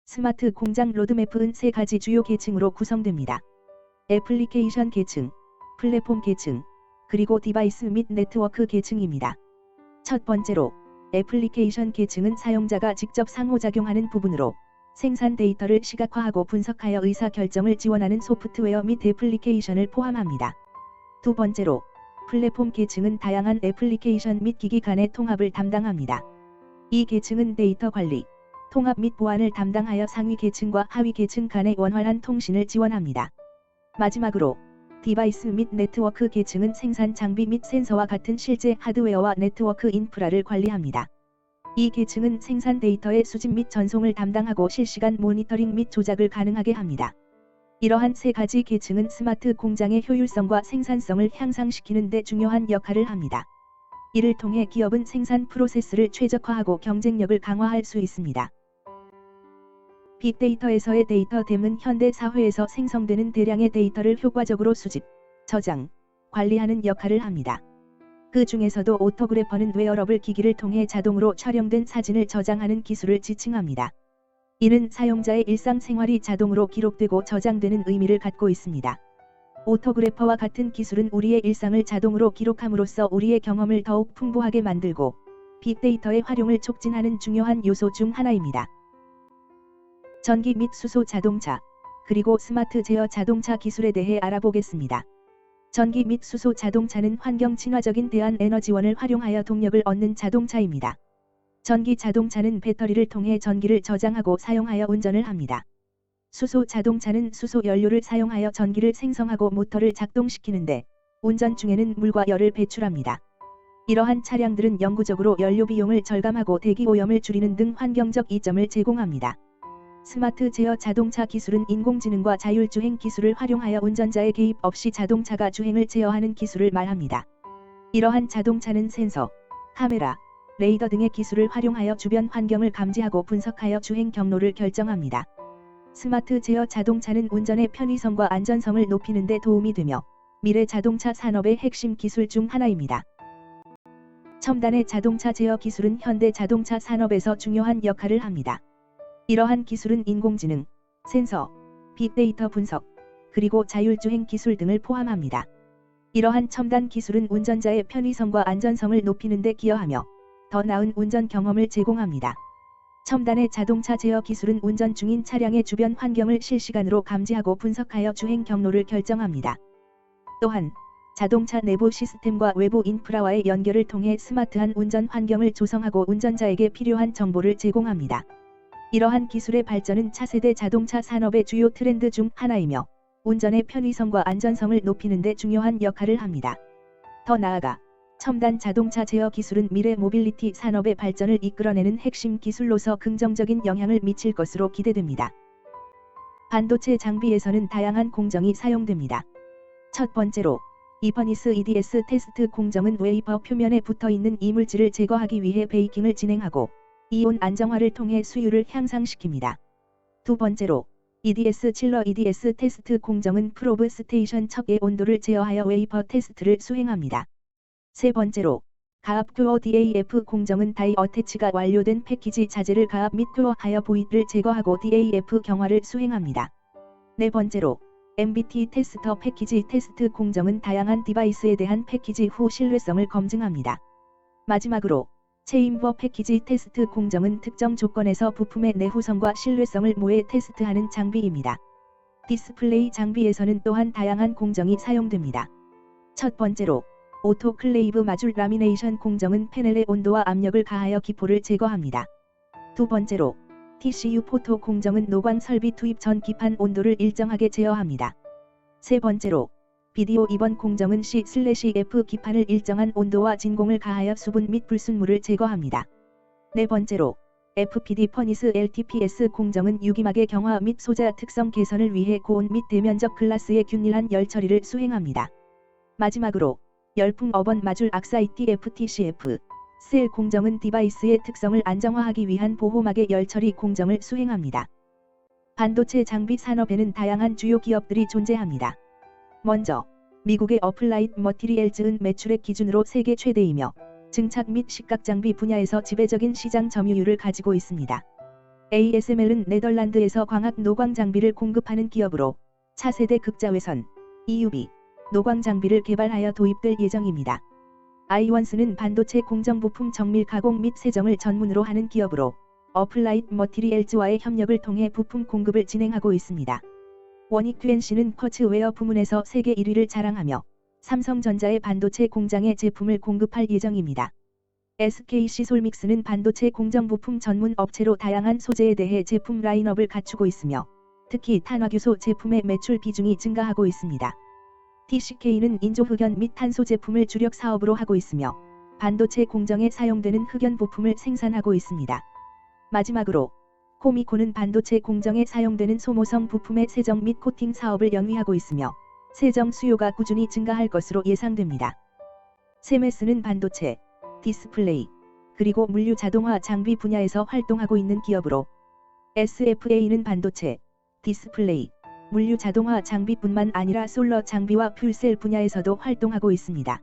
스마트 공장 로드맵은 3가지 주요 계층으로 구성됩니다. 애플리케이션 계층, 플랫폼 계층, 그리고 디바이스 및 네트워크 계층입니다. 첫 번째로, 애플리케이션 계층은 사용자가 직접 상호작용하는 부분으로 생산 데이터를 시각화하고 분석하여 의사결정을 지원하는 소프트웨어 및 애플리케이션을 포함합니다. 두 번째로, 플랫폼 계층은 다양한 애플리케이션 및 기기 간의 통합을 담당합니다. 이 계층은 데이터 관리, 통합 및 보안을 담당하여 상위 계층과 하위 계층 간의 원활한 통신을 지원합니다. 마지막으로, 디바이스 및 네트워크 계층은 생산 장비 및 센서와 같은 실제 하드웨어와 네트워크 인프라를 관리합니다. 이 계층은 생산 데이터의 수집 및 전송을 담당하고 실시간 모니터링 및 조작을 가능하게 합니다. 이러한 3가지 계층은 스마트 공장의 효율성과 생산성을 향상시키는 데 중요한 역할을 합니다. 이를 통해 기업은 생산 프로세스를 최적화하고 경쟁력을 강화할 수 있습니다. 빅데이터에서의 데이터댐은 현대 사회에서 생성되는 대량의 데이터를 효과적으로 수집, 저장, 관리하는 역할을 합니다. 그 중에서도 오토그래퍼는 웨어러블 기기를 통해 자동으로 촬영된 사진을 저장하는 기술을 지칭합니다. 이는 사용자의 일상생활이 자동으로 기록되고 저장되는 의미를 갖고 있습니다. 오토그래퍼와 같은 기술은 우리의 일상을 자동으로 기록함으로써 우리의 경험을 더욱 풍부하게 만들고 빅데이터의 활용을 촉진하는 중요한 요소 중 하나입니다. 전기 및 수소 자동차, 그리고 스마트 제어 자동차 기술에 대해 알아보겠습니다. 전기 및 수소 자동차는 환경 친화적인 대안 에너지원을 활용하여 동력을 얻는 자동차입니다. 전기 자동차는 배터리를 통해 전기를 저장하고 사용하여 운전을 합니다. 수소 자동차는 수소 연료를 사용하여 전기를 생성하고 모터를 작동시키는데 운전 중에는 물과 열을 배출합니다. 이러한 차량들은 영구적으로 연료 비용을 절감하고 대기 오염을 줄이는 등 환경적 이점을 제공합니다. 스마트 제어 자동차 기술은 인공지능과 자율주행 기술을 활용하여 운전자의 개입 없이 자동차가 주행을 제어하는 기술을 말합니다. 이러한 자동차는 센서, 카메라, 레이더 등의 기술을 활용하여 주변 환경을 감지하고 분석하여 주행 경로를 결정합니다. 스마트 제어 자동차는 운전의 편의성과 안전성을 높이는 데 도움이 되며 미래 자동차 산업의 핵심 기술 중 하나입니다. 첨단의 자동차 제어 기술은 현대 자동차 산업에서 중요한 역할을 합니다. 이러한 기술은 인공지능, 센서, 빅데이터 분석, 그리고 자율주행 기술 등을 포함합니다. 이러한 첨단 기술은 운전자의 편의성과 안전성을 높이는 데 기여하며 더 나은 운전 경험을 제공합니다. 첨단의 자동차 제어 기술은 운전 중인 차량의 주변 환경을 실시간으로 감지하고 분석하여 주행 경로를 결정합니다. 또한 자동차 내부 시스템과 외부 인프라와의 연결을 통해 스마트한 운전 환경을 조성하고 운전자에게 필요한 정보를 제공합니다. 이러한 기술의 발전은 차세대 자동차 산업의 주요 트렌드 중 하나이며 운전의 편의성과 안전성을 높이는 데 중요한 역할을 합니다. 더 나아가 첨단 자동차 제어 기술은 미래 모빌리티 산업의 발전을 이끌어내는 핵심 기술로서 긍정적인 영향을 미칠 것으로 기대됩니다. 반도체 장비에서는 다양한 공정이 사용됩니다. 첫 번째로 이퍼니스 EDS 테스트 공정은 웨이퍼 표면에 붙어있는 이물질을 제거하기 위해 베이킹을 진행하고 이온 안정화를 통해 수율을 향상시킵니다. 두 번째로 EDS 칠러 EDS 테스트 공정은 프로브 스테이션 척의 온도를 제어하여 웨이퍼 테스트를 수행합니다. 세 번째로 가압 큐어 DAF 공정은 다이 어태치가 완료된 패키지 자재를 가압 및 큐어하여 보이드를 제거하고 DAF 경화를 수행합니다. 네 번째로 MBT 테스터 패키지 테스트 공정은 다양한 디바이스에 대한 패키지 후 신뢰성을 검증합니다. 마지막으로 체인버 패키지 테스트 공정은 특정 조건에서 부품의 내후성과 신뢰성을 모의 테스트하는 장비입니다. 디스플레이 장비에서는 또한 다양한 공정이 사용됩니다. 첫 번째로 오토클레이브 마줄 라미네이션 공정은 패널의 온도와 압력을 가하여 기포를 제거합니다. 두 번째로 TCU 포토 공정은 노광 설비 투입 전 기판 온도를 일정하게 제어합니다. 세 번째로 비디오 입원 공정은 C/F 기판을 일정한 온도와 진공을 가하여 수분 및 불순물을 제거합니다. 네 번째로 FPD 퍼니스 LTPS 공정은 유기막의 경화 및 소자 특성 개선을 위해 고온 및 대면적 글라스의 균일한 열 처리를 수행합니다. 마지막으로 열풍 어번 마줄 악사이티 FTCF 셀 공정은 디바이스의 특성을 안정화하기 위한 보호막의 열 처리 공정을 수행합니다. 반도체 장비 산업에는 다양한 주요 기업들이 존재합니다. 먼저 미국의 어플라이드 머티리얼즈은 매출액 기준으로 세계 최대이며 증착 및 식각 장비 분야에서 지배적인 시장 점유율을 가지고 있습니다. ASML은 네덜란드에서 광학 노광 장비를 공급하는 기업으로 차세대 극자외선, EUV, 노광 장비를 개발하여 도입될 예정입니다. 아이원스는 반도체 공정 부품 정밀 가공 및 세정을 전문으로 하는 기업으로 어플라이드 머티리얼즈와의 협력을 통해 부품 공급을 진행하고 있습니다. 원익 QNC는 쿼츠웨어 부문에서 세계 1위를 자랑하며 삼성전자의 반도체 공장에 제품을 공급할 예정입니다. SK시솔믹스는 반도체 공정 부품 전문 업체로 다양한 소재에 대해 제품 라인업을 갖추고 있으며 특히 탄화규소 제품의 매출 비중이 증가하고 있습니다. TCK는 인조 흑연 및 탄소 제품을 주력 사업으로 하고 있으며 반도체 공정에 사용되는 흑연 부품을 생산하고 있습니다. 마지막으로 코미코는 반도체 공정에 사용되는 소모성 부품의 세정 및 코팅 사업을 영위하고 있으며 세정 수요가 꾸준히 증가할 것으로 예상됩니다. 세메스는 반도체, 디스플레이, 그리고 물류 자동화 장비 분야에서 활동하고 있는 기업으로 SFA는 반도체, 디스플레이, 물류 자동화 장비뿐만 아니라 솔러 장비와 퓨셀 분야에서도 활동하고 있습니다.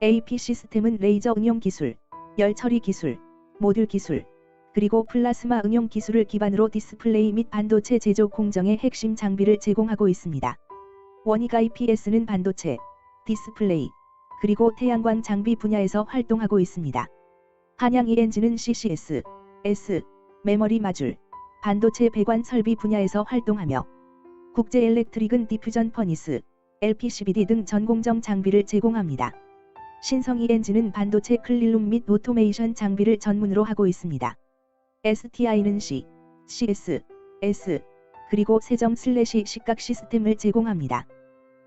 AP 시스템은 레이저 응용 기술, 열 처리 기술, 모듈 기술, 그리고 플라스마 응용 기술을 기반으로 디스플레이 및 반도체 제조 공정의 핵심 장비를 제공하고 있습니다. 원익 IPS는 반도체, 디스플레이, 그리고 태양광 장비 분야에서 활동하고 있습니다. 한양 ENG는 CCS, S, 메모리 마줄, 반도체 배관 설비 분야에서 활동하며 국제 엘렉트릭은 디퓨전 퍼니스, LPCVD 등 전공정 장비를 제공합니다. 신성 ENG는 반도체 클린룸 및 오토메이션 장비를 전문으로 하고 있습니다. STI는 C, CS, S, 그리고 세정/시각 시스템을 제공합니다.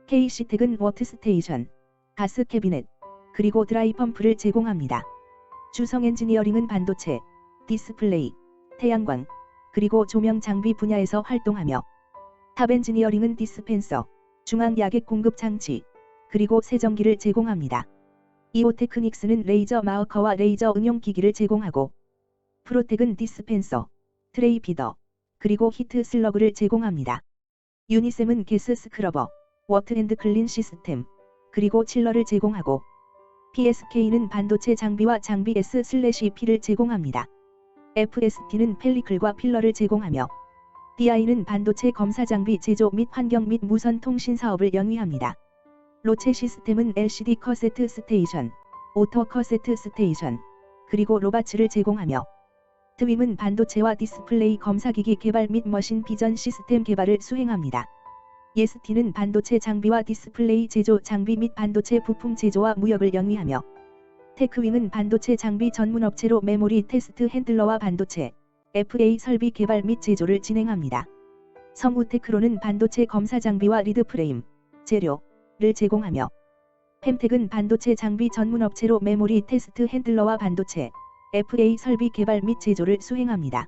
KC텍은 워트스테이션, 가스 캐비넷, 그리고 드라이 펌프를 제공합니다. 주성 엔지니어링은 반도체, 디스플레이, 태양광, 그리고 조명 장비 분야에서 활동하며 탑 엔지니어링은 디스펜서, 중앙 야객 공급 장치, 그리고 세정기를 제공합니다. 이오테크닉스는 레이저 마우커와 레이저 응용 기기를 제공하고 프로텍은 디스펜서, 트레이 피더, 그리고 히트 슬러그를 제공합니다. 유니셈은 게스 스크러버, 워트 앤드 클린 시스템, 그리고 칠러를 제공하고 PSK는 반도체 장비와 장비 S/P를 제공합니다. FST는 펠리클과 필러를 제공하며 DI는 반도체 검사 장비 제조 및 환경 및 무선 통신 사업을 영위합니다. 로체 시스템은 LCD 커세트 스테이션, 오토 커세트 스테이션, 그리고 로바츠를 제공하며 트윈은 반도체와 디스플레이 검사기기 개발 및 머신 비전 시스템 개발을 수행합니다. 예스티는 반도체 장비와 디스플레이 제조 장비 및 반도체 부품 제조와 무역을 영위하며 테크윙은 반도체 장비 전문 업체로 메모리 테스트 핸들러와 반도체, FA 설비 개발 및 제조를 진행합니다. 성우테크로는 반도체 검사 장비와 리드 프레임, 재료를 제공하며 펜텍은 반도체 장비 전문 업체로 메모리 테스트 핸들러와 반도체, FA 설비 개발 및 제조를 수행합니다.